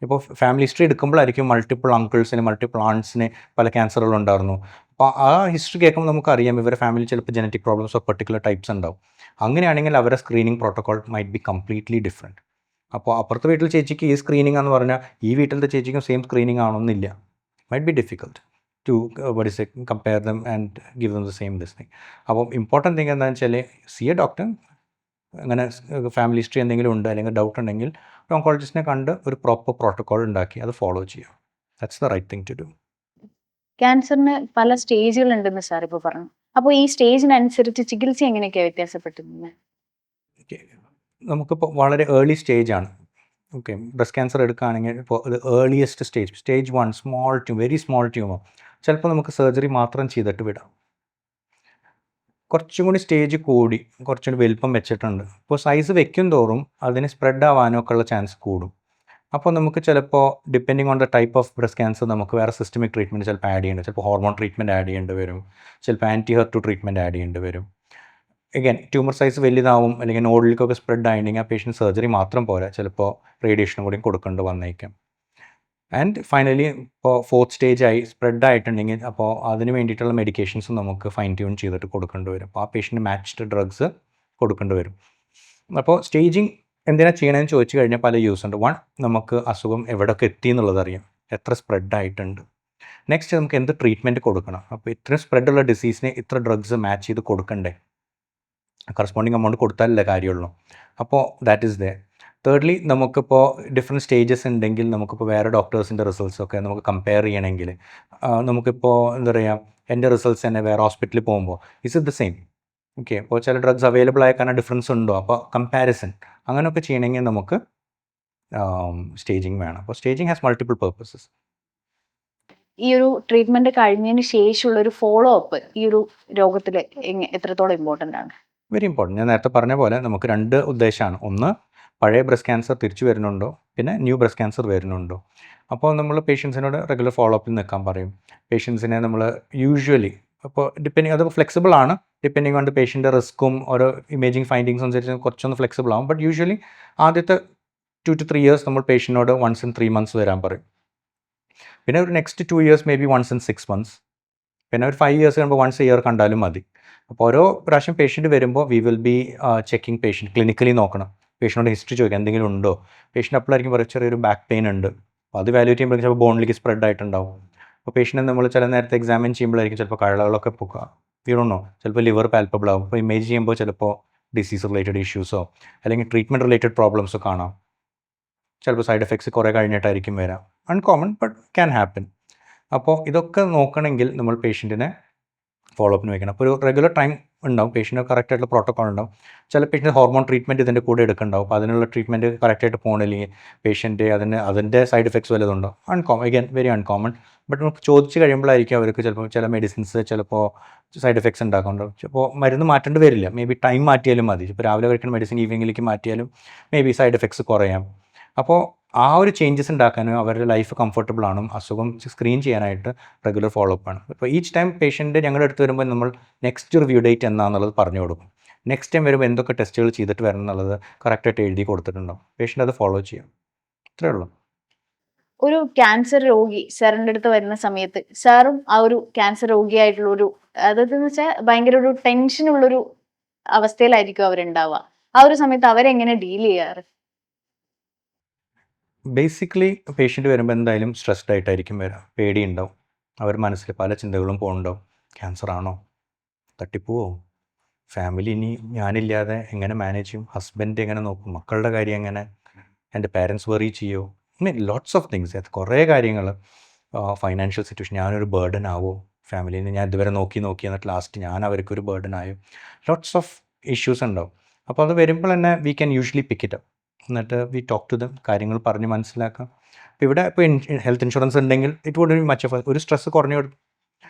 ഇപ്പോൾ ഫാമിലി ഹിസ്റ്ററി എടുക്കുമ്പോഴായിരിക്കും മൾട്ടിപ്പിൾ അങ്കിൾസിന് മൾട്ടിപ്പിൾ ആൺസിന് പല ക്യാൻസറുകളുണ്ടായിരുന്നു. അപ്പോൾ ആ ഹിസ്റ്ററി കേൾക്കുമ്പോൾ നമുക്കറിയാം ഇവരുടെ ഫാമിലി ചിലപ്പോൾ genetic problems of particular types ഉണ്ടാവും. അങ്ങനെയാണെങ്കിൽ അവരുടെ screening protocol might be completely different. അപ്പോൾ അപ്പുറത്തെ വീട്ടിൽ ചേച്ചിക്ക് ഈ സ്ക്രീനിങ് എന്ന് പറഞ്ഞാൽ ഈ വീട്ടിലത്തെ ചേച്ചിക്കും സെയിം സ്ക്രീനിങ് ആണോന്നില്ല. Might be difficult to compare them and give them the same this thing. അപ്പം ഇമ്പോർട്ടൻറ്റ് തിങ് എന്താണെന്ന് വെച്ചാൽ സി എ ഡോക്ടർ. അങ്ങനെ ഫാമിലി ഹിസ്റ്ററി എന്തെങ്കിലും ഉണ്ട് അല്ലെങ്കിൽ ഡൗട്ട് ഉണ്ടെങ്കിൽ ഓങ്കോളജിസ്റ്റിനെ കണ്ട് ഒരു പ്രോപ്പർ പ്രോട്ടോക്കോൾ ഉണ്ടാക്കി അത് ഫോളോ ചെയ്യാം. That's the right thing to do. ക്യാൻസറിന് പല സ്റ്റേജുകൾ ഉണ്ടെന്ന് സാർ ഇപ്പോൾ പറഞ്ഞു. അപ്പോൾ ഈ സ്റ്റേജിനനുസരിച്ച് ചികിത്സ എങ്ങനെയൊക്കെയാണ് വ്യത്യാസപ്പെട്ടിരുന്നത്? നമുക്കിപ്പോൾ വളരെ ഏർലി സ്റ്റേജാണ്. ഓക്കെ, ബ്രസ്റ്റ് ക്യാൻസർ എടുക്കുകയാണെങ്കിൽ ഇപ്പോൾ ഇത് earliest stage 1 small very small tumour, ചിലപ്പോൾ നമുക്ക് സർജറി മാത്രം ചെയ്തിട്ട് വിടാം. കുറച്ചും കൂടി സ്റ്റേജ് കൂടി കുറച്ചുകൂടി വലിപ്പം വെച്ചിട്ടുണ്ട്. ഇപ്പോൾ സൈസ് വെക്കും തോറും അതിന് സ്പ്രെഡ് ആവാനും ഒക്കെ ഉള്ള ചാൻസ് കൂടും. അപ്പോൾ നമുക്ക് ചിലപ്പോൾ depending on the type of breast cancer നമുക്ക് വേറെ സിസ്റ്റമിക് ട്രീറ്റ്മെൻറ്റ് ചിലപ്പോൾ ആഡ് ചെയ്യേണ്ടി, ചിലപ്പോൾ ഹോർമോൺ ട്രീറ്റ്മെൻറ്റ് ആഡ് ചെയ്യേണ്ടി വരും, ചിലപ്പോൾ ആൻറ്റി ഹെർട്ടു ട്രീറ്റ്മെൻറ്റ് ആഡ് ചെയ്യേണ്ടി വരും. എഗൈൻ ട്യൂമർ സൈസ് വലുതാവും അല്ലെങ്കിൽ നോഡിലേക്കൊക്കെ സ്പ്രെഡ് ആയിട്ടുണ്ടെങ്കിൽ ആ പേഷ്യൻറ്റ് സർജറി മാത്രം പോരാ, ചിലപ്പോൾ റേഡിയേഷനും കൂടി കൊടുക്കേണ്ടി വന്നേക്കാം. ആൻഡ് ഫൈനലി ഇപ്പോൾ 4th സ്റ്റേജായി സ്പ്രെഡ് ആയിട്ടുണ്ടെങ്കിൽ അപ്പോൾ അതിന് വേണ്ടിയിട്ടുള്ള മെഡിക്കേഷൻസ് നമുക്ക് ഫൈൻ ട്യൂൺ ചെയ്തിട്ട് കൊടുക്കേണ്ടി വരും. അപ്പോൾ ആ പേഷ്യൻറ്റ് മാച്ച്ഡ് ഡ്രഗ്സ് കൊടുക്കേണ്ടി വരും. അപ്പോൾ സ്റ്റേജിങ് എന്തിനാ ചെയ്യണമെന്ന് ചോദിച്ചു കഴിഞ്ഞാൽ പല യൂസ് ഉണ്ട്. വൺ, നമുക്ക് അസുഖം എവിടെയൊക്കെ എത്തി എന്നുള്ളത് അറിയാം, എത്ര സ്പ്രെഡ് ആയിട്ടുണ്ട്. നെക്സ്റ്റ്, നമുക്ക് എന്ത് ട്രീറ്റ്മെൻറ്റ് കൊടുക്കണം. അപ്പോൾ ഇത്രയും സ്പ്രെഡുള്ള ഡിസീസിനെ ഇത്ര ഡ്രഗ്സ് മാച്ച് ചെയ്ത് കൊടുക്കണ്ടേ, കറസ്പോണ്ടിങ് എമൗണ്ട് കൊടുത്താലല്ലേ കാര്യമുള്ളൂ. അപ്പോൾ ദാറ്റ് ഈസ് ദേ. തേർഡ്ലി, നമുക്കിപ്പോൾ ഡിഫറെൻറ്റ് സ്റ്റേജസ് ഉണ്ടെങ്കിൽ നമുക്കിപ്പോൾ വേറെ ഡോക്ടേഴ്സിൻ്റെ റിസൾട്ട്സൊക്കെ നമുക്ക് കമ്പയർ ചെയ്യണമെങ്കിൽ നമുക്കിപ്പോൾ എന്താ പറയുക, എൻ്റെ റിസൾട്ട്സ് തന്നെ വേറെ ഹോസ്പിറ്റലിൽ പോകുമ്പോൾ is it the same. Okay, അപ്പോൾ ചില ഡ്രഗ്സ് അവൈലബിൾ ആയ കാരണം ഡിഫറൻസ് ഉണ്ടോ, അപ്പോൾ കമ്പാരിസൺ അങ്ങനെയൊക്കെ ചെയ്യണമെങ്കിൽ നമുക്ക് സ്റ്റേജിങ് വേണം. അപ്പോൾ സ്റ്റേജിങ് ഹാസ് മൾട്ടിപ്പിൾ പർപ്പസസ്. ഈ ഒരു ട്രീറ്റ്മെന്റ് കഴിഞ്ഞതിന് ശേഷമുള്ള ഒരു ഫോളോ അപ്പ് ഈ ഒരു രോഗത്തിൽ എത്രത്തോളം ഇമ്പോർട്ടൻ്റ് ആണ്? Very important. ഞാൻ നേരത്തെ പറഞ്ഞ പോലെ നമുക്ക് രണ്ട് ഉദ്ദേശമാണ്. ഒന്ന്, പഴയ ബ്രസ്റ്റ് ക്യാൻസർ തിരിച്ചു വരുന്നുണ്ടോ, പിന്നെ ന്യൂ ബ്രസ്റ്റ് ക്യാൻസർ വരുന്നുണ്ടോ. അപ്പോൾ നമ്മൾ പേഷ്യൻസിനോട് റെഗുലർ ഫോളോ അപ്പിൽ നിൽക്കാൻ പറയും. പേഷ്യൻസിനെ നമ്മൾ യൂഷ്വലി അപ്പോൾ ഡിപ്പെൻഡിങ്, അത് ഫ്ലെക്സിബിൾ ആണ്, ഡിപ്പെൻഡിങ് ഓൺ ദ പേഷ്യൻ്റെ റിസ്ക്കും ഓരോ ഇമേജിങ് ഫൈൻഡിങ്സ് അനുസരിച്ച് കുറച്ചൊന്ന് ഫ്ലെക്സിബിൾ ആവും. ബട്ട് യൂഷ്വലി ആദ്യത്തെ 2 to 3 years നമ്മൾ പേഷ്യനോട് once in 3 months വരാൻ പറയും. പിന്നെ ഒരു next 2 years may be once in 6 months. പിന്നെ ഒരു 5 years കഴിയുമ്പോൾ once a year കണ്ടാലും മതി. അപ്പോൾ ഓരോ പ്രാവശ്യം പേഷ്യൻറ്റ് വരുമ്പോൾ we will be checking patient, clinically നോക്കണം, പേഷ്യനോട് ഹിസ്റ്ററി ചോദിക്കുക എന്തെങ്കിലും ഉണ്ടോ. പേഷ്യൻ്റ് അപ്പോഴായിരിക്കും പറയും ചെറിയൊരു ബാക്ക് പെയിൻ ഉണ്ട്, അപ്പോൾ അത് വാല്യൂറ്റ് ചെയ്യുമ്പോൾ ചിലപ്പോൾ ബോണിലേക്ക് സ്പ്രെഡ് ആയിട്ടുണ്ടാവും. അപ്പോൾ പേഷ്യനെ നമ്മൾ ചില നേരത്തെ എക്സാമിൻ ചെയ്യുമ്പോഴായിരിക്കും ചിലപ്പോൾ കഴകളൊക്കെ പൊക്കുക, വീണോ, ചിലപ്പോൾ ലിവർ പാൽപ്പബിൾ ആവും. അപ്പോൾ ഇമേജ് ചെയ്യുമ്പോൾ ചിലപ്പോൾ ഡിസീസ് റിലേറ്റഡ് ഇഷ്യൂസോ അല്ലെങ്കിൽ ട്രീറ്റ്മെൻറ്റ് റിലേറ്റഡ് പ്രോബ്ലംസോ കാണാം. ചിലപ്പോൾ സൈഡ് എഫക്ട്സ് കുറേ കഴിഞ്ഞിട്ടായിരിക്കും വരാം. Uncommon but can happen. അപ്പോൾ ഇതൊക്കെ നോക്കണമെങ്കിൽ നമ്മൾ പേഷ്യൻറ്റിനെ ഫോളോ അപ്പിന് വയ്ക്കണം. അപ്പോൾ ഒരു റെഗുലർ ടൈം ഉണ്ടാവും, പേഷ്യൻ്റ് കറക്റ്റായിട്ടുള്ള പ്രോട്ടോക്കോൾ ഉണ്ടാവും. ചില പേഷ്യൻ്റ് ഹോർമോൺ ട്രീറ്റ്മെൻറ്റ് ഇതിൻ്റെ കൂടെ എടുക്കുന്നുണ്ടാവും. അപ്പോൾ അതിനുള്ള ട്രീറ്റ്മെൻറ്റ് കറക്റ്റായിട്ട് പോകണില്ലെങ്കിൽ പേഷ്യൻ്റ് അതിൻ്റെ സൈഡ് എഫക്ട്സ് വല്ലതുണ്ടോ, വെരി അൺകോമൺ. ബട്ട് നമുക്ക് ചോദിച്ച് കഴിയുമ്പോഴായിരിക്കും അവർക്ക് ചിലപ്പോൾ ചില മെഡിസിൻസ് ചിലപ്പോൾ സൈഡ് എഫക്ട്സ് ഉണ്ടാക്കുന്നുണ്ടാവും. ചിലപ്പോൾ മരുന്ന് മാറ്റേണ്ടി വരില്ല, മേ ബി ടൈം മാറ്റിയാലും മതി. ഇപ്പോൾ രാവിലെ കഴിക്കുന്ന മെഡിസിൻ ഈവനിങ്ങിലേക്ക് മാറ്റിയാലും മേ ബി സൈഡ് എഫക്ട്സ് കുറയാം. അപ്പോൾ ആ ഒരു ചേഞ്ചസ് ഉണ്ടാക്കാനും അവരുടെ ലൈഫ് കംഫർട്ടബിൾ ആണ്, അസുഖം സ്ക്രീൻ ചെയ്യാനായിട്ട് റെഗുലർ ഫോളോ അപ്പ് ആണ്. അപ്പോൾ ഈച്ച് ടൈം പേഷ്യൻ്റ് ഞങ്ങളുടെ അടുത്ത് വരുമ്പോൾ നമ്മൾ നെക്സ്റ്റ് റിവ്യൂ ഡേറ്റ് എന്നാന്നുള്ളത് പറഞ്ഞു കൊടുക്കും. നെക്സ്റ്റ് ടൈം വരുമ്പോൾ എന്തൊക്കെ ടെസ്റ്റുകൾ ചെയ്തിട്ട് വരണം എന്നുള്ളത് കറക്റ്റായിട്ട് എഴുതി കൊടുത്തിട്ടുണ്ടാവും. പേഷ്യൻ്റ് അത് ഫോളോ ചെയ്യാം. ഇത്രയേ ഉള്ളൂ. ഒരു ക്യാൻസർ രോഗി സാറിൻ്റെ അടുത്ത് വരുന്ന സമയത്ത് സാറും ആ ഒരു ക്യാൻസർ രോഗിയായിട്ടുള്ള ഒരു അതെന്ന് വെച്ചാൽ ഭയങ്കര ഒരു ടെൻഷനുള്ളൊരു അവസ്ഥയിലായിരിക്കും അവരുണ്ടാവുക. ആ ഒരു സമയത്ത് അവരെങ്ങനെ ഡീൽ ചെയ്യാറ്? ബേസിക്കലി പേഷ്യൻ്റ് വരുമ്പോൾ എന്തായാലും സ്ട്രെസ്ഡ് ആയിട്ടായിരിക്കും വരിക, പേടിയുണ്ടാവും, അവർ മനസ്സിൽ പല ചിന്തകളും പോകുന്നുണ്ടാവും. ക്യാൻസർ ആണോ, തട്ടിപ്പോവോ, ഫാമിലി ഇനി ഞാനില്ലാതെ എങ്ങനെ മാനേജ് ചെയ്യും, ഹസ്ബൻഡ് എങ്ങനെ നോക്കും, മക്കളുടെ കാര്യം എങ്ങനെ, എൻ്റെ പാരൻസ് വറി ചെയ്യോ, ലോട്ട്സ് ഓഫ് തിങ്സ്. കുറേ കാര്യങ്ങൾ, ഫൈനാൻഷ്യൽ സിറ്റുവേഷൻ, ഞാനൊരു ബേർഡൻ ആവോ, ഫാമിലിനെ ഞാൻ ഇതുവരെ നോക്കി എന്നിട്ട് ലാസ്റ്റ് ഞാൻ അവർക്കൊരു ബേർഡൻ ആയോ, ലോട്ട്സ് ഓഫ് ഇഷ്യൂസ് ഉണ്ടാവും. അപ്പോൾ അത് വരുമ്പോൾ തന്നെ we can usually pick it up, എന്നിട്ട് വി ടോക്ക് ടു ദം, കാര്യങ്ങൾ പറഞ്ഞ് മനസ്സിലാക്കാം. അപ്പോൾ ഇവിടെ ഇപ്പോൾ ഹെൽത്ത് ഇൻഷുറൻസ് ഉണ്ടെങ്കിൽ it would be much of ഒരു സ്ട്രെസ് കുറഞ്ഞു.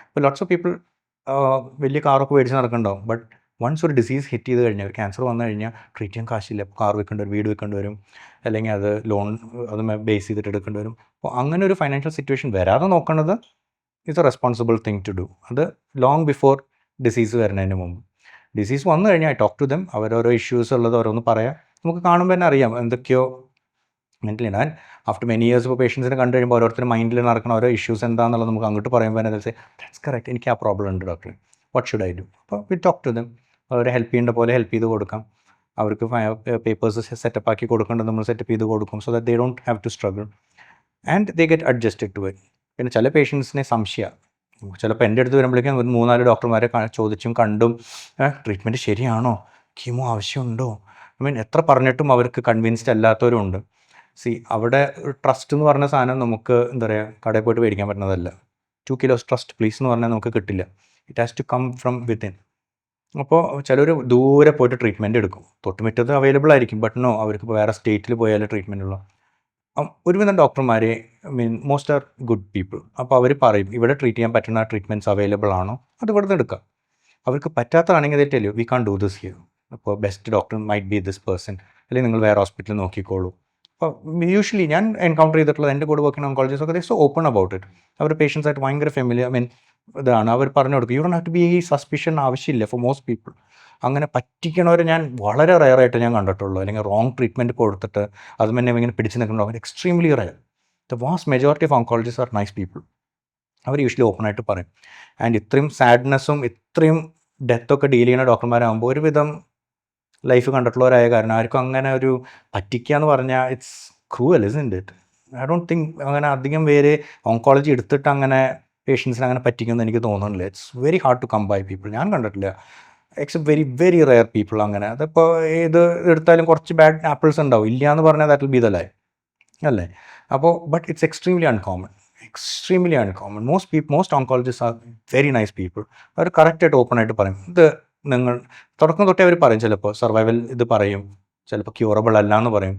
ഇപ്പോൾ ലോട്ട്സ് ഓഫ് പീപ്പിൾ വലിയ കാറൊക്കെ മേടിച്ച് നടക്കുന്നുണ്ടാവും. ബട്ട് വൺസ് ഒരു ഡിസീസ് ഹിറ്റ് ചെയ്ത് കഴിഞ്ഞാൽ, ഒരു ക്യാൻസർ വന്നു കഴിഞ്ഞാൽ ട്രീറ്റ് ചെയ്യാൻ കാശില്ല. കാർ വെക്കേണ്ടി വരും, വീട് വെക്കേണ്ടി വരും, അല്ലെങ്കിൽ അത് ലോൺ അത് ബേസ് ചെയ്തിട്ട് എടുക്കേണ്ടി വരും. അപ്പോൾ അങ്ങനെ ഒരു ഫൈനാൻഷ്യൽ സിറ്റുവേഷൻ വരാതെ നോക്കുന്നത് it's a responsible thing to do. അത് ലോങ് ബിഫോർ ഡിസീസ് വരുന്നതിന് മുമ്പ്. ഡിസീസ് വന്നു കഴിഞ്ഞാൽ ഐ ടോക്ക് ടു ദം, അവരോരോ ഇഷ്യൂസ് ഉള്ളത് ഓരോന്ന് പറയാം. നമുക്ക് കാണുമ്പോൾ തന്നെ അറിയാം എന്തൊക്കെയോ മെൻ്റലി. ഞാൻ ആഫ്റ്റർ മെനി ഇയേഴ്സ് ഇപ്പോൾ പേഷ്യൻസിനെ കണ്ടു കഴിയുമ്പോൾ ഓരോരുത്തരും മൈൻഡിൽ നടക്കുന്ന ഓരോ ഇഷ്യൂസ് എന്താണെന്നുള്ളത് നമുക്ക് അങ്ങോട്ട് പറയുമ്പോൾ തന്നെ ദാറ്റ്സ് കറക്റ്റ്, എനിക്ക് ആ പ്രോബ്ലം ഉണ്ട് doctor, what should I do. അപ്പോൾ വി ടോക്ക് ടു ദം, അവരെ ഹെൽപ്പ് ചെയ്യേണ്ട പോലെ ഹെൽപ്പ് ചെയ്ത് കൊടുക്കാം. അവർക്ക് പേപ്പേഴ്സ് സെറ്റപ്പ് ആക്കി കൊടുക്കേണ്ടത് നമ്മൾ സെറ്റപ്പ് ചെയ്ത് കൊടുക്കും, so that they don't have to struggle and they get adjusted to it. പിന്നെ ചില പേഷ്യൻസിനെ സംശയം, ചിലപ്പോൾ എൻ്റെ അടുത്ത് വരുമ്പോഴേക്കും ഒരു 3-4 ഡോക്ടർമാരെ ചോദിച്ചും കണ്ടും ട്രീറ്റ്മെൻറ്റ് ശരിയാണോ, കീമോ ആവശ്യമുണ്ടോ, എത്ര പറഞ്ഞിട്ടും അവർക്ക് കൺവിൻസ്ഡ് അല്ലാത്തവരും ഉണ്ട്. അവിടെ ട്രസ്റ്റ് എന്ന് പറഞ്ഞ സാധനം നമുക്ക് എന്താ പറയുക, കടയിൽ പോയിട്ട് മേടിക്കാൻ പറ്റുന്നതല്ല. 2 kilos ട്രസ്റ്റ് പ്ലീസ് എന്ന് പറഞ്ഞാൽ നമുക്ക് കിട്ടില്ല. It has to come from within. അപ്പോൾ ചിലർ ദൂരെ പോയിട്ട് ട്രീറ്റ്മെൻറ്റ് എടുക്കും, തൊട്ടുമിറ്റത്ത് അവൈലബിൾ ആയിരിക്കും, ബട്ട് നോ, അവർക്ക് വേറെ സ്റ്റേറ്റിൽ പോയാലേ ട്രീറ്റ്മെൻ്റ് ഉള്ളൂ. ഒരുവിധം ഡോക്ടർമാരെ മോസ്റ്റ് ആർ ഗുഡ് പീപ്പിൾ. അപ്പോൾ അവർ പറയും ഇവിടെ ട്രീറ്റ് ചെയ്യാൻ പറ്റുന്ന ട്രീറ്റ്മെൻറ്റ്സ് അവൈലബിൾ ആണോ, അത് ഇവിടെ നിന്ന് എടുക്കാം. അവർക്ക് പറ്റാത്തതാണെങ്കിൽ they tell you we can do this here, അപ്പോൾ best doctor might be this person, അല്ലെങ്കിൽ നിങ്ങൾ വേറെ ഹോസ്പിറ്റലിൽ നോക്കിക്കോളൂ. അപ്പോൾ യൂഷ്വലി ഞാൻ എൻകൗണ്ടർ ചെയ്തിട്ടുള്ളത്, എൻ്റെ കൂടെ വർക്ക് ചെയ്യുന്ന ഓങ്കോളജിസ്റ്റ് ഒക്കെ സോ ഓപ്പൺ അബൌട്ട് ഇറ്റ്. അവർ പേഷ്യൻസായിട്ട് ഭയങ്കര ഫെമിലിയർ, ഇതാണ് അവർ പറഞ്ഞു കൊടുക്കും. You don't have to be suspicion ആവശ്യമില്ല ഫോർ മോസ്റ്റ് പീപ്പിൾ. അങ്ങനെ പറ്റിക്കണവരെ ഞാൻ വളരെ റെയറായിട്ട് ഞാൻ കണ്ടിട്ടുള്ളൂ, അല്ലെങ്കിൽ റോങ് ട്രീറ്റ്മെൻറ്റ് കൊടുത്തിട്ട് അത് തന്നെ ഇങ്ങനെ പിടിച്ച് നിൽക്കുന്നുണ്ടോ, അവർ extremely rare. The vast majority of oncologist are nice people. അവർ യൂഷ്വലി ഓപ്പണായിട്ട് പറയും. ആൻഡ് ഇത്രയും സാഡ്നെസ്സും ഇത്രയും ഡെത്തൊക്കെ ഡീൽ ചെയ്യുന്ന ഡോക്ടർമാരാകുമ്പോൾ ഒരുവിധം ലൈഫ് കണ്ടിട്ടുള്ളവരായ കാരണം ആർക്കും അങ്ങനെ ഒരു പറ്റിക്കുക എന്ന് പറഞ്ഞാൽ it's cruel isn't it. I don't think അങ്ങനെ അധികം പേര് ഓങ്കോളജി എടുത്തിട്ട് അങ്ങനെ പേഷ്യൻസിനെ അങ്ങനെ പറ്റിക്കുമെന്ന് എനിക്ക് തോന്നുന്നില്ല. It's very hard to come by people. ഞാൻ കണ്ടിട്ടില്ല, except very very rare people അങ്ങനെ. അതിപ്പോൾ ഏത് എടുത്താലും കുറച്ച് ബാഡ് ആപ്പിൾസ് ഉണ്ടാവും, ഇല്ല എന്ന് പറഞ്ഞാൽ that will be the life അല്ലേ. അപ്പോൾ but it's extremely uncommon, extremely uncommon. Most oncologist are very nice people. അവർ കറക്റ്റായിട്ട് ഓപ്പൺ ആയിട്ട് പറയും. ഇത് നിങ്ങൾ തുടക്കം തൊട്ടേ അവർ പറയും, ചിലപ്പോൾ സർവൈവൽ ഇത് പറയും, ചിലപ്പോൾ ക്യൂറബിൾ അല്ല എന്ന് പറയും.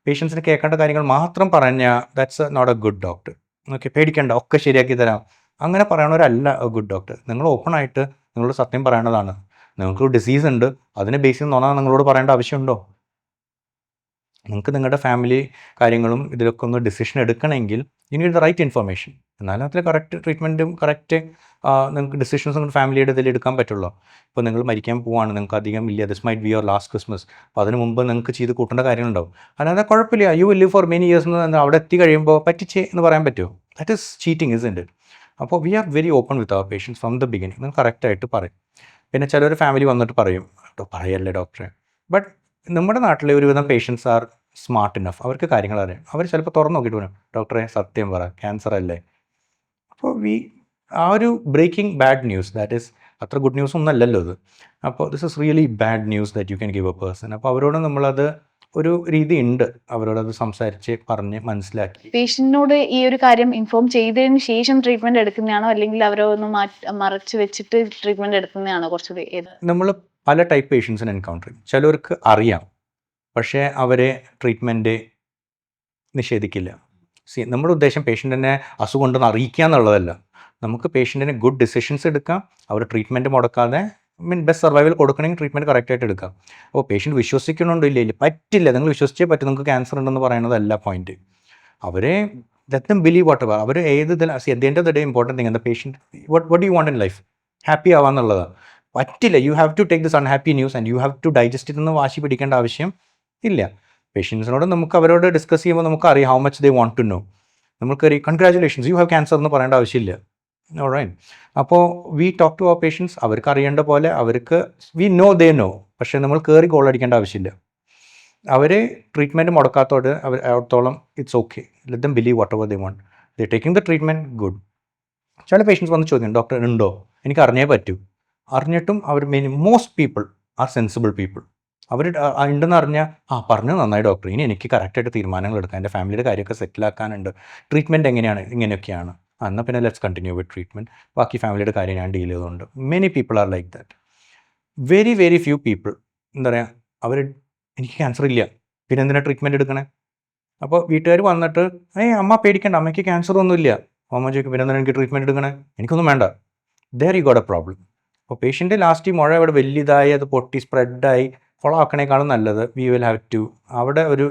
പേഷ്യൻസിന് കേൾക്കേണ്ട കാര്യങ്ങൾ മാത്രം പറഞ്ഞാൽ that's not a good doctor. Okay, പേടിക്കേണ്ട, ഒക്കെ ശരിയാക്കി തരാം, അങ്ങനെ പറയണവരല്ല എ ഗുഡ് ഡോക്ടർ. നിങ്ങൾ ഓപ്പൺ ആയിട്ട് നിങ്ങളോട് സത്യം പറയേണ്ടതാണ്. നിങ്ങൾക്കൊരു ഡിസീസ് ഉണ്ട്, അതിനെ ബേസ് ചെയ്ത് നോക്കാൻ നിങ്ങളോട് പറയേണ്ട ആവശ്യമുണ്ടോ? നിങ്ങൾക്ക് നിങ്ങളുടെ ഫാമിലി കാര്യങ്ങളും ഇതിലൊക്കെ ഒന്ന് ഡിസിഷൻ എടുക്കണമെങ്കിൽ you need the right information. എന്നാലും അതിൽ കറക്റ്റ് ട്രീറ്റ്മെൻറ്റും കറക്റ്റ് നിങ്ങൾക്ക് ഡിസിഷൻസും നിങ്ങളുടെ ഫാമിലിയുടെ ഇതിൽ എടുക്കാൻ പറ്റുള്ളൂ. ഇപ്പോൾ നിങ്ങൾ മരിക്കാൻ പോവാണ്, നിങ്ങൾക്ക് അധികം ഇല്ല, this might be your last Christmas, അപ്പോൾ അതിന് മുമ്പ് നിങ്ങൾക്ക് ചെയ്ത് കൂട്ടേണ്ട കാര്യങ്ങളുണ്ടാവും. അല്ലാതെ കുഴപ്പമില്ല, you will live for many years എന്ന് അവിടെ എത്തി കഴിയുമ്പോൾ പറ്റിച്ചേ എന്ന് പറയാൻ പറ്റുമോ? That is cheating isn't it. അപ്പോൾ we are very open with our patients from the beginning. നിങ്ങൾ കറക്റ്റായിട്ട് പറയും. പിന്നെ ചിലർ ഫാമിലി വന്നിട്ട് പറയും, പറയല്ലേ ഡോക്ടറെ. ബട്ട് നമ്മുടെ നാട്ടിലെ ഒരുവിധം പേഷ്യൻസ് ആർ സ്മാർട്ട് ഇനഫ്, അവർക്ക് കാര്യങ്ങൾ അറിയാം. അവർ ചിലപ്പോൾ തുറന്നു നോക്കിയിട്ട് പറയും, ഡോക്ടറെ സത്യം പറ, ക്യാൻസർ അല്ലേ. അപ്പോൾ ആ ഒരു breaking bad news, that is അത്ര ഗുഡ് ന്യൂസ് ഒന്നും അല്ലല്ലോ ഇത്. അപ്പോൾ this is really bad news that you can give a person. അപ്പോൾ അവരോട് നമ്മളത് ഒരു രീതി ഉണ്ട്, അവരോടത് സംസാരിച്ച് പറഞ്ഞ് മനസ്സിലാക്കി. പേഷ്യന്റിനോട് ഈ ഒരു കാര്യം ഇൻഫോം ചെയ്തതിന് ശേഷം ട്രീറ്റ്മെന്റ് എടുക്കുന്നതാണോ, അല്ലെങ്കിൽ അവരൊന്ന് മറച്ചു വെച്ചിട്ട് ട്രീറ്റ്മെന്റ് എടുക്കുന്നതാണോ കുറച്ചുകൂടി ഏത്? നമ്മൾ പല ടൈപ്പ് പേഷ്യൻസിനെ എൻകൗണ്ടർ ചെയ്യും. ചിലർക്ക് അറിയാം, പക്ഷേ അവരെ ട്രീറ്റ്മെൻറ്റ് നിഷേധിക്കില്ല. നമ്മുടെ ഉദ്ദേശം പേഷ്യൻറ്റിനെ അസുഖം ഉണ്ടെന്ന് അറിയിക്കുക എന്നുള്ളതല്ല. നമുക്ക് പേഷ്യൻറ്റിന് ഗുഡ് ഡിസിഷൻസ് എടുക്കാം, അവർ ട്രീറ്റ്മെൻറ്റ് മുടക്കാതെ ബെസ്റ്റ് സർവൈവൽ കൊടുക്കണമെങ്കിൽ ട്രീറ്റ്മെൻറ്റ് കറക്റ്റായിട്ട് എടുക്കാം. അപ്പോൾ പേഷ്യൻറ്റ് വിശ്വസിക്കണുണ്ടോ ഇല്ല, പറ്റില്ല, നിങ്ങൾ വിശ്വസിച്ചേ പറ്റും, നിങ്ങൾക്ക് ക്യാൻസർ ഉണ്ടെന്ന് പറയുന്നതല്ല പോയിൻറ്റ്. അവരെ let them believe whatever. അവർ ഏത് ഇതിൽ at the end of the day important thing എന്താ, patient what do you want in life? Happy ആവാന്നുള്ളതാണ്. പറ്റില്ല, you have to take this unhappy news and you have to digest ഇതെന്ന് വാശി പിടിക്കേണ്ട ആവശ്യം ഇല്ല. പേഷ്യൻസിനോട് നമുക്ക് അവരോട് ഡിസ്കസ് ചെയ്യുമ്പോൾ നമുക്ക് അറിയാം how much they want to know. നമുക്കറിയാം കൺഗ്രാജുലേഷൻസ് യു ഹാവ് ക്യാൻസർ എന്ന് പറയേണ്ട ആവശ്യമില്ല. ഓൾറൈറ്റ്. അപ്പോൾ we talk to our patients. അവർക്ക് അറിയേണ്ട പോലെ അവർക്ക് വി നോ ദേ നോ, പക്ഷേ നമ്മൾ കയറി ഗോൾ അടിക്കേണ്ട ആവശ്യമില്ല. അവർ ട്രീറ്റ്മെൻറ്റ് മുടക്കാത്തോട് അവിടത്തോളം it's okay. Let them believe whatever they want. They taking the treatment good. ചില പേഷ്യൻസ് വന്ന് ചോദിക്കും, ഡോക്ടർ ഉണ്ടോ, എനിക്ക് അറിഞ്ഞേ പറ്റൂ. അറിഞ്ഞിട്ടും അവർ most people are sensible people. അവർ ഉണ്ടെന്ന് അറിഞ്ഞാൽ പറഞ്ഞു നന്നായി ഡോക്ടർ, ഇനി എനിക്ക് കറക്റ്റായിട്ട് തീരുമാനങ്ങൾ എടുക്കാം, എൻ്റെ ഫാമിലിയുടെ കാര്യമൊക്കെ സെറ്റിലാക്കാനുണ്ട്, ട്രീറ്റ്മെൻറ്റ് എങ്ങനെയാണ്, ഇങ്ങനെയൊക്കെയാണ്, എന്നാൽ പിന്നെ ലെറ്റ്സ് കണ്ടിന്യൂ വിത്ത് ട്രീറ്റ്മെൻറ്റ്, ബാക്കി ഫാമിലിയുടെ കാര്യം ഞാൻ ഡീൽ ചെയ്തുകൊണ്ട്. Many people are like that. Very very few people എന്താ പറയുക, അവർ എനിക്ക് ക്യാൻസർ ഇല്ല, പിന്നെ എന്തിനാ ട്രീറ്റ്മെൻറ്റ് എടുക്കണേ. അപ്പോൾ വീട്ടുകാർ വന്നിട്ട് അമ്മ പേടിക്കേണ്ട, അമ്മയ്ക്ക് ക്യാൻസർ ഒന്നുമില്ല. അമ്മ ചോദിക്കും, പിന്നെ എന്തിനാ എനിക്ക് ട്രീറ്റ്മെൻറ്റ് എടുക്കണേ, എനിക്കൊന്നും വേണ്ട. There you got A problem. അപ്പോൾ പേഷ്യൻ്റ് ലാസ്റ്റ് മുഴ ഇവിടെ വലിയതായി അത് പൊട്ടി സ്പ്രെഡായി കൊളാക്കണേക്കാളും നല്ലത് വി വിൽ ഹാവ് ടു അവിടെ ഒരു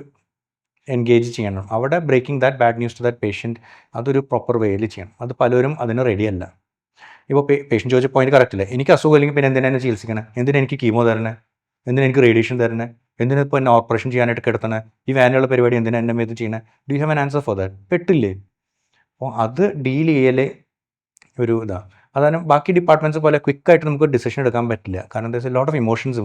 എൻഗേജ് ചെയ്യണം. അവിടെ breaking that bad news to that patient അതൊരു പ്രോപ്പർ വേയിൽ ചെയ്യണം. അത് പലരും അതിന് റെഡിയല്ല. ഇപ്പോൾ പേഷ്യൻ്റ് ചോദിച്ച പോയിന്റ് കറക്റ്റ് അല്ലേ, എനിക്ക് അസുഖം ഇല്ലെങ്കിൽ പിന്നെ എന്തിനാ എന്നെ ചികിത്സിക്കണേ, എന്തിനാ എനിക്ക് കീമോ തരണേ, എന്തിനാ എനിക്ക് റേഡിയേഷൻ തരണേ, എന്തിനാ ഇപ്പോൾ എന്നെ ഓപ്പറേഷൻ ചെയ്യാനായിട്ട് കിടത്തണേ, ഈ വാനുള്ള പരിപാടി എന്തിനാ എൻ്റെ മേത്ത് ചെയ്യണേ, do you have an answer for that? പെട്ടില്ലേ. അപ്പോൾ അത് ഡീൽ ചെയ്യലേ ഒരു ഇതാണ്. അതാണ് ബാക്കി ഡിപ്പാർട്ട്മെൻറ്റ്സ് പോലെ ക്വിക്കായിട്ട് നമുക്ക് ഡിസിഷൻ എടുക്കാൻ പറ്റില്ല. കാരണം there is a lot of emotions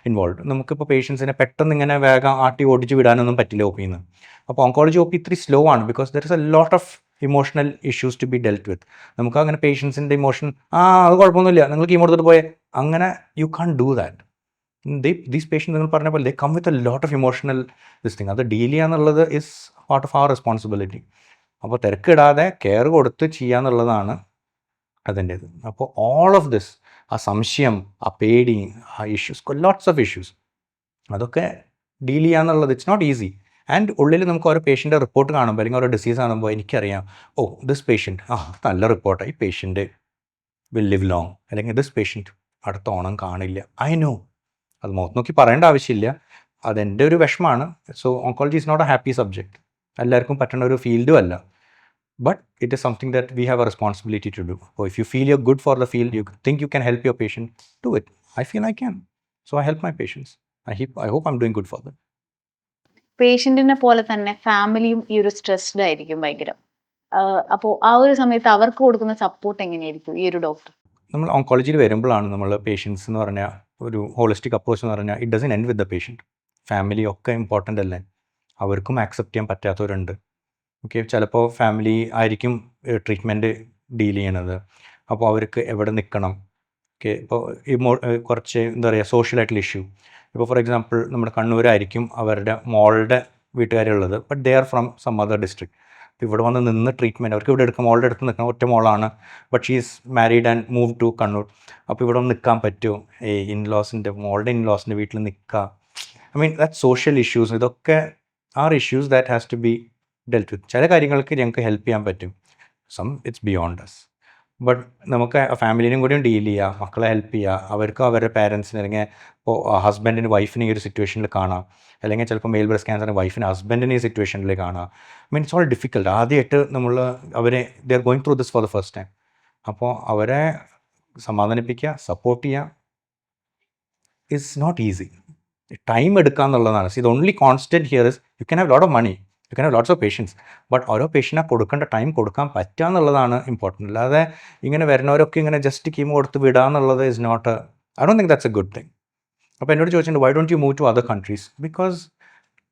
involve. നമുക്കിപ്പോൾ പേഷ്യൻസിനെ പെട്ടെന്ന് ഇങ്ങനെ വേഗം ആട്ടി ഓടിച്ച് വിടാനൊന്നും പറ്റില്ല ഒ പിന്ന്. അപ്പോൾ ഓങ്കോളജി ഒ പി ഇത്തിരി സ്ലോ ആണ്, because there is a lot of emotional issues to be dealt with. നമുക്ക് അങ്ങനെ പേഷ്യൻസിൻ്റെ ഇമോഷൻ അത് കുഴപ്പമൊന്നുമില്ല, നിങ്ങൾ കീമോ എടുത്തിട്ട് പോയേ, അങ്ങനെ you can do that. These patients നിങ്ങൾ പറഞ്ഞ പോലെ they come with a lot of emotional this thing. അത് ഡീൽ ചെയ്യുക എന്നുള്ളത് is part of our responsibility. അപ്പോൾ തിരക്കിടാതെ കെയർ കൊടുത്ത് ചെയ്യുക എന്നുള്ളതാണ് അതിൻ്റേത്. അപ്പോൾ ഓൾ ഓഫ് ദിസ്, ആ സംശയം, ആ പേടി, ആ ഇഷ്യൂസ്, ലോട്ട്സ് ഓഫ് ഇഷ്യൂസ്, അതൊക്കെ ഡീൽ ചെയ്യുക എന്നുള്ളത് ഇറ്റ്സ് നോട്ട് ഈസി. ആൻഡ് ഉള്ളിൽ നമുക്ക് ഓരോ പേഷ്യൻ്റെ റിപ്പോർട്ട് കാണുമ്പോൾ അല്ലെങ്കിൽ ഓരോ ഡിസീസ് കാണുമ്പോൾ എനിക്കറിയാം, ദിസ് പേഷ്യൻറ്റ് നല്ല റിപ്പോർട്ടാണ്, ഈ പേഷ്യൻറ്റ് വിൽ ലിവ് ലോങ്, അല്ലെങ്കിൽ ദിസ് പേഷ്യൻറ്റ് അടുത്ത ഓണം കാണില്ല. I know. അത് മുഖത്ത് നോക്കി പറയേണ്ട ആവശ്യമില്ല, അതെൻ്റെ ഒരു വിഷമാണ്. So oncology is not a happy subject, എല്ലാവർക്കും പറ്റുന്ന ഒരു ഫീൽഡും അല്ല. But it is something that we have a responsibility to do. So if you feel you're good for the field, you think you can help your patient, do it. I feel I can. So I help my patients. I hope I'm doing good for them. പേഷ്യന്റിനെ പോലെ തന്നെ ഫാമിലിയും ഈ ഒരു സ്ട്രെസ്ഡ് ആയിരിക്കും ഭയങ്കര. അപ്പോൾ ആ ഒരു സമയത്ത് അവർക്ക് കൊടുക്കുന്ന സപ്പോർട്ട് എങ്ങനെയായിരിക്കും ഈ ഒരു ഡോക്ടർ? നമ്മൾ ഓങ്കോളജിയിൽ വരുമ്പോഴാണ് നമ്മൾ പേഷ്യൻസ് എന്ന് പറഞ്ഞാൽ ഒരു ഹോളിസ്റ്റിക് അപ്രോച്ച് എന്ന് പറഞ്ഞാൽ it doesn't end with the patient. Family ഒക്കെ ഇമ്പോർട്ടൻ്റ് അല്ലേ, അവർക്കും ആക്സെപ്റ്റ് ചെയ്യാൻ പറ്റാത്തവരുണ്ട്. ഓക്കെ, ചിലപ്പോൾ ഫാമിലി ആയിരിക്കും ട്രീറ്റ്മെൻറ്റ് ഡീൽ ചെയ്യണത്. അപ്പോൾ അവർക്ക് എവിടെ നിൽക്കണം, ഓക്കെ, ഇപ്പോൾ കുറച്ച് എന്താ പറയുക സോഷ്യലായിട്ടുള്ള ഇഷ്യൂ. ഇപ്പോൾ ഫോർ എക്സാമ്പിൾ നമ്മുടെ കണ്ണൂരായിരിക്കും അവരുടെ മോളുടെ വീട്ടുകാരുള്ളത്, but they are from some other district. ഇപ്പോൾ ഇവിടെ വന്ന് നിന്ന് ട്രീറ്റ്മെൻറ്റ് അവർക്ക് ഇവിടെ എടുക്കും, മോളുടെ അടുത്ത് നിൽക്കണം, ഒറ്റ മോളാണ്, but she is married and move to Kannur. അപ്പോൾ ഇവിടെ ഒന്ന് നിൽക്കാൻ പറ്റുമോ, മോളുടെ ഇൻലോസിൻ്റെ വീട്ടിൽ നിൽക്കുക. I mean that social issues, ഇതൊക്കെ are issues that has to be dealt with. ചില കാര്യങ്ങൾക്ക് ഞങ്ങൾക്ക് ഹെൽപ്പ് ചെയ്യാൻ പറ്റും, some it's beyond us. But നമുക്ക് ഫാമിലിനും കൂടിയും ഡീൽ ചെയ്യുക, മക്കളെ ഹെൽപ്പ് ചെയ്യുക, അവർക്ക് അവരുടെ പാരൻസിന് അല്ലെങ്കിൽ ഇപ്പോൾ ഹസ്ബൻഡിന് വൈഫിനെ ഈ ഒരു സിറ്റുവേഷനിൽ കാണാം, അല്ലെങ്കിൽ ചിലപ്പോൾ മെയിൽ ബ്രസ്റ്റ് ക്യാൻസറിന് വൈഫിന് ഹസ്ബൻഡിനെ ഈ സിറ്റുവേഷനിൽ കാണാം. Mean it's all difficult. ആദ്യമായിട്ട് അവരെ they are going through this for the first time. അപ്പോൾ അവരെ സമാധാനിപ്പിക്കുക, സപ്പോർട്ട് ചെയ്യുക ഇസ് നോട്ട് ഈസി. ടൈം എടുക്കുക എന്നുള്ളതാണ്. See the only constant here is you can have lot of money, you can have lots of patients, but ഓരോ പേഷ്യൻറ്റിനെ കൊടുക്കേണ്ട ടൈം കൊടുക്കാൻ പറ്റുക എന്നുള്ളതാണ് ഇമ്പോർട്ടൻറ്റ്. അല്ലാതെ ഇങ്ങനെ വരുന്നവരൊക്കെ ഇങ്ങനെ ജസ്റ്റ് കീമോ കൊടുത്ത് വിടുക എന്നുള്ളത് is not I don't think that's a good thing. അപ്പോൾ എന്നോട് ചോദിച്ചിട്ടുണ്ട് why don't you move to other countries, because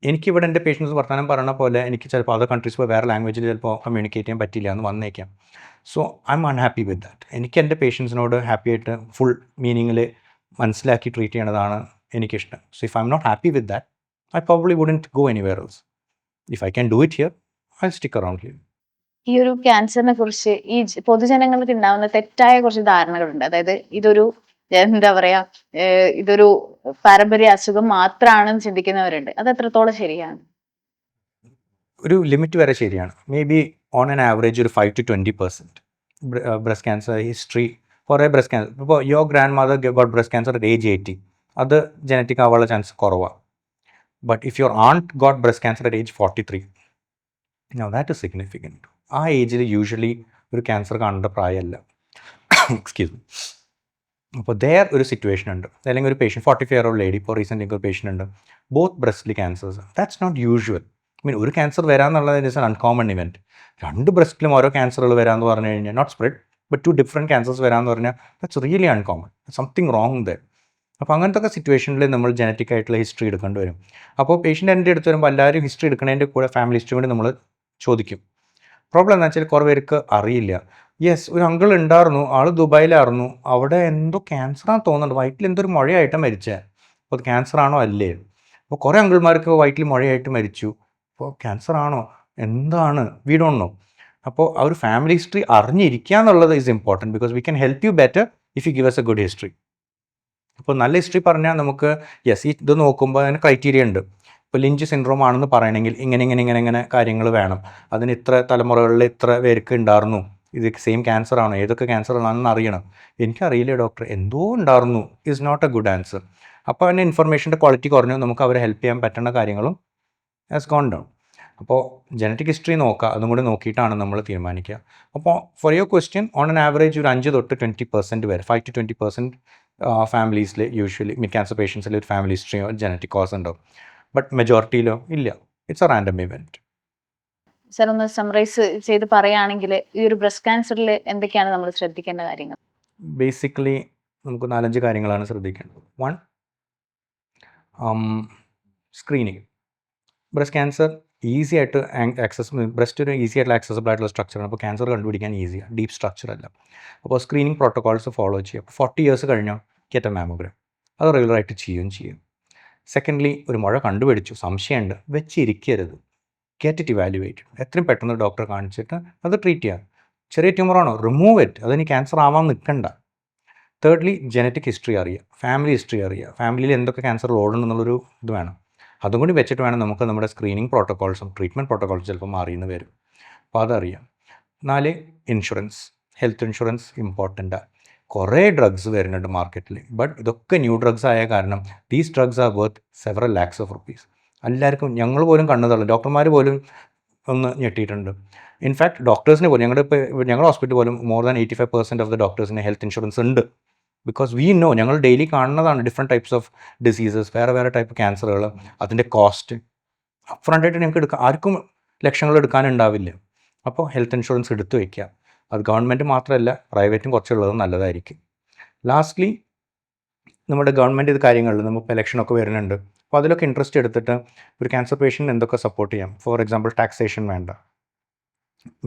എനിക്കിവിടെ എൻ്റെ പേഷ്യൻസ് വർത്തമാനം പറഞ്ഞ പോലെ എനിക്ക് ചിലപ്പോൾ അതർ കൺട്രീസ് പോയി വേറെ ലാംഗ്വേജിൽ ചിലപ്പോൾ കമ്മ്യൂണിക്കേറ്റ് ചെയ്യാൻ പറ്റില്ല എന്ന് വന്നേക്കാം. So I M unhappy with that. എനിക്ക് എൻ്റെ പേഷ്യൻസിനോട് ഹാപ്പി ആയിട്ട് ഫുൾ മീനിങ്ങിൽ മനസ്സിലാക്കി ട്രീറ്റ് ചെയ്യണതാണ് എനിക്കിഷ്ടം. So if I am not happy with that I probably wouldn't go anywhere else. If I can do it here I stick around here. ഈ ഒരു ക്യാൻസറിനെ കുറിച്ച് ഈ പൊതുജനങ്ങൾക്ക് ഉണ്ടാവുന്ന തെറ്റായ കുറച്ച് ധാരണകളുണ്ട്. അതായത് ഇതൊരു എന്താ പറയാ ഇതൊരു പാരമ്പര്യ അസുഖം മാത്രമാണെന്ന് ചിന്തിക്കുന്നവരുണ്ട്. അത് എത്രത്തോളം ശരിയാണ്? ഒരു ലിമിറ്റ് വരെ ശരിയാണ്. May be on an average ഒരു 5 to 20% ബ്രസ്റ്റ് ക്യാൻസർ ഹിസ്റ്ററി. കുറേ ബ്രസ്റ്റ് ക്യാൻസർ ഇപ്പോൾ your grand mother got breast cancer at age 80, അത് ജനറ്റിക് ആവാനുള്ള ചാൻസ് കുറവാണ്. ബട്ട് ഇഫ് യുവർ ആണ്ട് got breast cancer at age 43, know that is significant. ആ ഏജിൽ യൂഷ്വലി ഒരു ക്യാൻസർ കാണേണ്ട പ്രായമല്ല. Excuse me. അപ്പോൾ ഒരു സിറ്റുവേഷൻ ഉണ്ട്, അല്ലെങ്കിൽ ഒരു പേഷ്യൻ 45-year-old ലേഡി, ഇപ്പോൾ റീസെൻ്റ് ഒരു പേഷ്യൻ ഉണ്ട്, ബോത്ത് ബ്രസ്റ്റിൽ cancers. That's not usual. I mean ഒരു ക്യാൻസർ വരാമെന്നുള്ളത് ഇസ് എൻ അൺകോമൺ ഇവൻറ്റ്. 2 ബ്രസ്റ്റിലും ഓരോ ക്യാൻസറുകൾ വരാമെന്ന് പറഞ്ഞു കഴിഞ്ഞാൽ not spread but 2 different cancers വരാമെന്ന് പറഞ്ഞാൽ that's really uncommon, something wrong there. അപ്പോൾ അങ്ങനത്തെ ഒക്കെ സിറ്റുവേഷനിൽ നമ്മൾ ജനറ്റിക് ആയിട്ടുള്ള ഹിസ്റ്ററി എടുക്കേണ്ടി വരും. അപ്പോൾ പേഷ്യൻ്റ് എൻ്റെ അടുത്ത് വരുമ്പോൾ എല്ലാവരും ഹിസ്റ്ററി എടുക്കുന്നതിൻ്റെ കൂടെ ഫാമിലി ഹിസ്റ്ററി കൂടി നമ്മൾ ചോദിക്കും. പ്രോബ്ലം എന്താ വെച്ചാൽ കുറേ പേർക്ക് അറിയില്ല. യെസ്, ഒരു അങ്കിൾ ഉണ്ടായിരുന്നു, ആൾ ദുബായിലായിരുന്നു, അവിടെ എന്തോ ക്യാൻസറാണെന്ന് തോന്നുന്നുണ്ട്, വയറ്റിൽ എന്തൊരു മുഴയായിട്ട് മരിച്ചത്. അപ്പോൾ അത് ക്യാൻസർ ആണോ അല്ലേ? അപ്പോൾ കുറേ അങ്കിൾമാർക്ക് വയറ്റിൽ മുഴയായിട്ട് മരിച്ചു. അപ്പോൾ ക്യാൻസർ ആണോ എന്താണ് വി ഡോണ്ട് നോ. അപ്പോൾ ആ ഒരു ഫാമിലി ഹിസ്റ്ററി അറിഞ്ഞിരിക്കുക എന്നുള്ളത് is important, because we can help you better if you give S A good history. അപ്പോൾ നല്ല ഹിസ്റ്ററി പറഞ്ഞാൽ നമുക്ക് യെസ് ഇത് നോക്കുമ്പോൾ അതിന് ക്രൈറ്റീരിയ ഉണ്ട്. ഇപ്പോൾ ലിഞ്ച് സിൻഡ്രോം ആണെന്ന് പറയണമെങ്കിൽ ഇങ്ങനെ കാര്യങ്ങൾ വേണം, അതിന് ഇത്ര തലമുറകളിൽ ഇത്ര പേർക്ക് ഉണ്ടായിരുന്നു, ഇത് സെയിം ക്യാൻസർ ആണോ, ഏതൊക്കെ ക്യാൻസറുകളാണെന്ന് അറിയണം. എനിക്കറിയില്ല ഡോക്ടർ, എന്തോ ഉണ്ടായിരുന്നു is not a good answer. അപ്പോൾ അതിൻ്റെ ഇൻഫർമേഷൻ്റെ ക്വാളിറ്റി കുറഞ്ഞു, നമുക്ക് അവരെ ഹെൽപ്പ് ചെയ്യാൻ പറ്റുന്ന കാര്യങ്ങളും ഹാസ് ഗോൺ ഡൗൺ. അപ്പോൾ ജനറ്റിക് ഹിസ്റ്ററി നോക്കുക, അതും കൂടി നോക്കിയിട്ടാണ് നമ്മൾ തീരുമാനിക്കുക. അപ്പോൾ for your question, on an average ഒരു 5 തൊട്ട് 20% വരെ, 5 to 20% ഫാമിലീസിൽ യൂഷ്വലി മിഡ് ക്യാൻസർ പേഷ്യൻസിൽ ഒരു ഫാമിലി ഹിസ്റ്ററിയോ ജനറ്റിക് കോസ് ഉണ്ടാവും. ബട്ട് മെജോറിറ്റിയിലോ ഇല്ല, it's A random event. Sir ഒന്ന് സമറൈസ് ചെയ്ത് പറയുകയാണെങ്കിൽ ഈ ഒരു ബ്രസ്റ്റ് ക്യാൻസറിൽ എന്തൊക്കെയാണ് നമ്മൾ ശ്രദ്ധിക്കേണ്ട കാര്യങ്ങൾ? ബേസിക്കലി നമുക്ക് 4-5 കാര്യങ്ങളാണ് ശ്രദ്ധിക്കേണ്ടത്. 1, സ്ക്രീനിങ്. ബ്രസ്റ്റ് ക്യാൻസർ ഈസി ആയിട്ട് ബ്രസ്റ്റ് ഒരു ഈസി ആയിട്ടുള്ള ആക്സസിബിൾ ആയിട്ടുള്ള സ്ട്രക്ചറാണ്. അപ്പോൾ ക്യാൻസർ കണ്ടുപിടിക്കാൻ ഈസിയാണ്, ഡീപ്പ് സ്ട്രക്ചർ അല്ല. അപ്പോൾ സ്ക്രീനിങ് പ്രോട്ടോകോൾസ് ഫോളോ ചെയ്യുക. അപ്പോൾ 40 years കഴിഞ്ഞാൽ ഗെറ്റ് എ മാമോഗ്രാം, അത് റെഗുലറായിട്ട് ചെയ്യും. സെക്കൻഡ്ലി, ഒരു മുഴ കണ്ടുപിടിച്ചു, സംശയമുണ്ട്, വെച്ചിരിക്കരുത്, ഗെറ്റ് ഇറ്റ് ഇവാലുവേറ്റഡ്. എത്രയും പെട്ടെന്ന് ഡോക്ടറെ കാണിച്ചിട്ട് അത് ട്രീറ്റ് ചെയ്യുക. ചെറിയ ട്യൂമറാണോ, റിമൂവ് ഇറ്റ്, അതിന് ക്യാൻസർ ആവാൻ നിൽക്കണ്ട. തേർഡ്ലി, ജനറ്റിക് ഹിസ്റ്ററി അറിയുക, ഫാമിലി ഹിസ്റ്ററി അറിയുക, ഫാമിലിയിൽ എന്തൊക്കെ ക്യാൻസർ ഓടുന്നുള്ളൊരു ഇത് വേണം. അതും കൂടി വെച്ചിട്ട് വേണം നമുക്ക് നമ്മുടെ സ്ക്രീനിങ് പ്രോട്ടോകോൾസും ട്രീറ്റ്മെൻറ്റ് പ്രോട്ടോകോൾസും ചിലപ്പോൾ മാറിയെന്ന് വരും. അപ്പോൾ അതറിയാം. 4, ഇൻഷുറൻസ്. Health insurance ഇമ്പോർട്ടൻ്റാണ്. കുറേ ഡ്രഗ്സ് വരുന്നുണ്ട് മാർക്കറ്റിൽ, ബട്ട് ഇതൊക്കെ ന്യൂ ഡ്രഗ്സ് ആയ കാരണം these drugs R worth several lakhs of rupees. എല്ലാവർക്കും, ഞങ്ങൾ പോലും കണ്ണു തള്ളും, ഡോക്ടർമാർ പോലും ഒന്ന് ഞെട്ടിയിട്ടുണ്ട്. ഇൻഫാക്ട് ഡോക്ടേഴ്സിന് പോലും, ഞങ്ങളുടെ ഹോസ്പിറ്റൽ പോലും മോർ ദാൻ 85% ഓഫ് ദ ഡോക്ടേഴ്സിന് ഹെൽത്ത് ഇൻഷുറൻസ് ഉണ്ട്. ബിക്കോസ് വി നോ, ഞങ്ങൾ ഡെയിലി കാണുന്നതാണ് ഡിഫറെൻറ്റ് ടൈപ്സ് ഓഫ് ഡിസീസസ്, വേറെ ടൈപ്പ് ക്യാൻസറുകൾ, അതിൻ്റെ കോസ്റ്റ് അപ്ഫ്രണ്ടായിട്ട് ഞങ്ങൾക്ക് എടുക്കാം, ആർക്കും ലക്ഷങ്ങൾ എടുക്കാനുണ്ടാവില്ല. അപ്പോൾ ഹെൽത്ത് ഇൻഷുറൻസ് എടുത്തു വയ്ക്കുക. അത് ഗവൺമെൻറ് മാത്രമല്ല, പ്രൈവറ്റും കുറച്ചുള്ളത് നല്ലതായിരിക്കും. ലാസ്റ്റ്ലി, നമ്മുടെ ഗവൺമെൻറ് ഇത് കാര്യങ്ങളിൽ നമുക്ക് ഇലക്ഷനൊക്കെ വരുന്നുണ്ട്. അപ്പോൾ അതിലൊക്കെ ഇൻട്രസ്റ്റ് എടുത്തിട്ട് ഒരു ക്യാൻസർ പേഷ്യൻറ്റിന് എന്തൊക്കെ സപ്പോർട്ട് ചെയ്യാം. ഫോർ എക്സാമ്പിൾ ടാക്സേഷൻ വേണ്ട,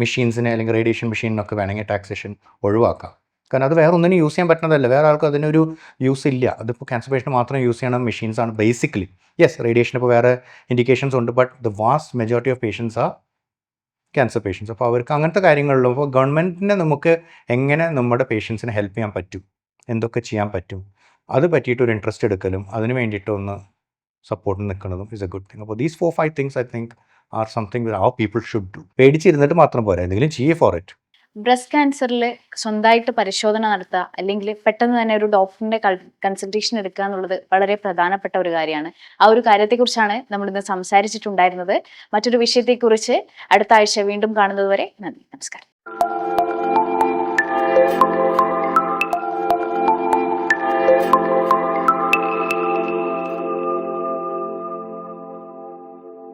മെഷീൻസിനെ അല്ലെങ്കിൽ റേഡിയേഷൻ മെഷീനൊക്കെ വേണമെങ്കിൽ ടാക്സേഷൻ ഒഴിവാക്കാം. കാരണം അത് വേറെ ഒന്നിനും യൂസ് ചെയ്യാൻ പറ്റുന്നതല്ല, വേറെ ആൾക്കും അതിനൊരു യൂസ് ഇല്ല. അതിപ്പോൾ ക്യാൻസർ പേഷ്യൻ്റ് മാത്രം യൂസ് ചെയ്യണ മെഷീൻസാണ് ബേസിക്കലി. യെസ്, റേഡിയേഷൻ ഇപ്പോൾ വേറെ ഇൻഡിക്കേഷൻസ് ഉണ്ട്, but the vast majority of patients are cancer patients. അപ്പോൾ അവർക്ക് അങ്ങനത്തെ കാര്യങ്ങളിലും അപ്പോൾ ഗവൺമെൻറ്റിനെ നമുക്ക് എങ്ങനെ നമ്മുടെ പേഷ്യൻസിനെ ഹെൽപ്പ് ചെയ്യാൻ പറ്റും, എന്തൊക്കെ ചെയ്യാൻ പറ്റും, അത് പറ്റിയിട്ട് ഒരു ഇൻട്രസ്റ്റ് എടുക്കലും അതിന് വേണ്ടിയിട്ട് ഒന്ന് സപ്പോർട്ട് നിൽക്കുന്നതും ഇസ് എ ഗുഡ് തിങ്. അപ്പോൾ these 4-5 things I think are something our people should do. പേടിച്ചിരുന്നിട്ട് മാത്രം പോരാ, എന്തെങ്കിലും ചെയ്യേ ഫോർ ഇറ്റ്. ബ്രസ്റ്റ് ക്യാൻസറിൽ സ്വന്തമായിട്ട് പരിശോധന നടത്തുക അല്ലെങ്കിൽ പെട്ടെന്ന് തന്നെ ഒരു ഡോക്ടറിന്റെ കൺസൾട്ടേഷൻ എടുക്കുക എന്നുള്ളത് വളരെ പ്രധാനപ്പെട്ട ഒരു കാര്യമാണ്. ആ ഒരു കാര്യത്തെക്കുറിച്ചാണ് നമ്മൾ ഇന്ന് സംസാരിച്ചിട്ടുണ്ടായിരുന്നത്. മറ്റൊരു വിഷയത്തെക്കുറിച്ച് അടുത്ത ആഴ്ച വീണ്ടും കാണുന്നത് വരെ നന്ദി, നമസ്കാരം.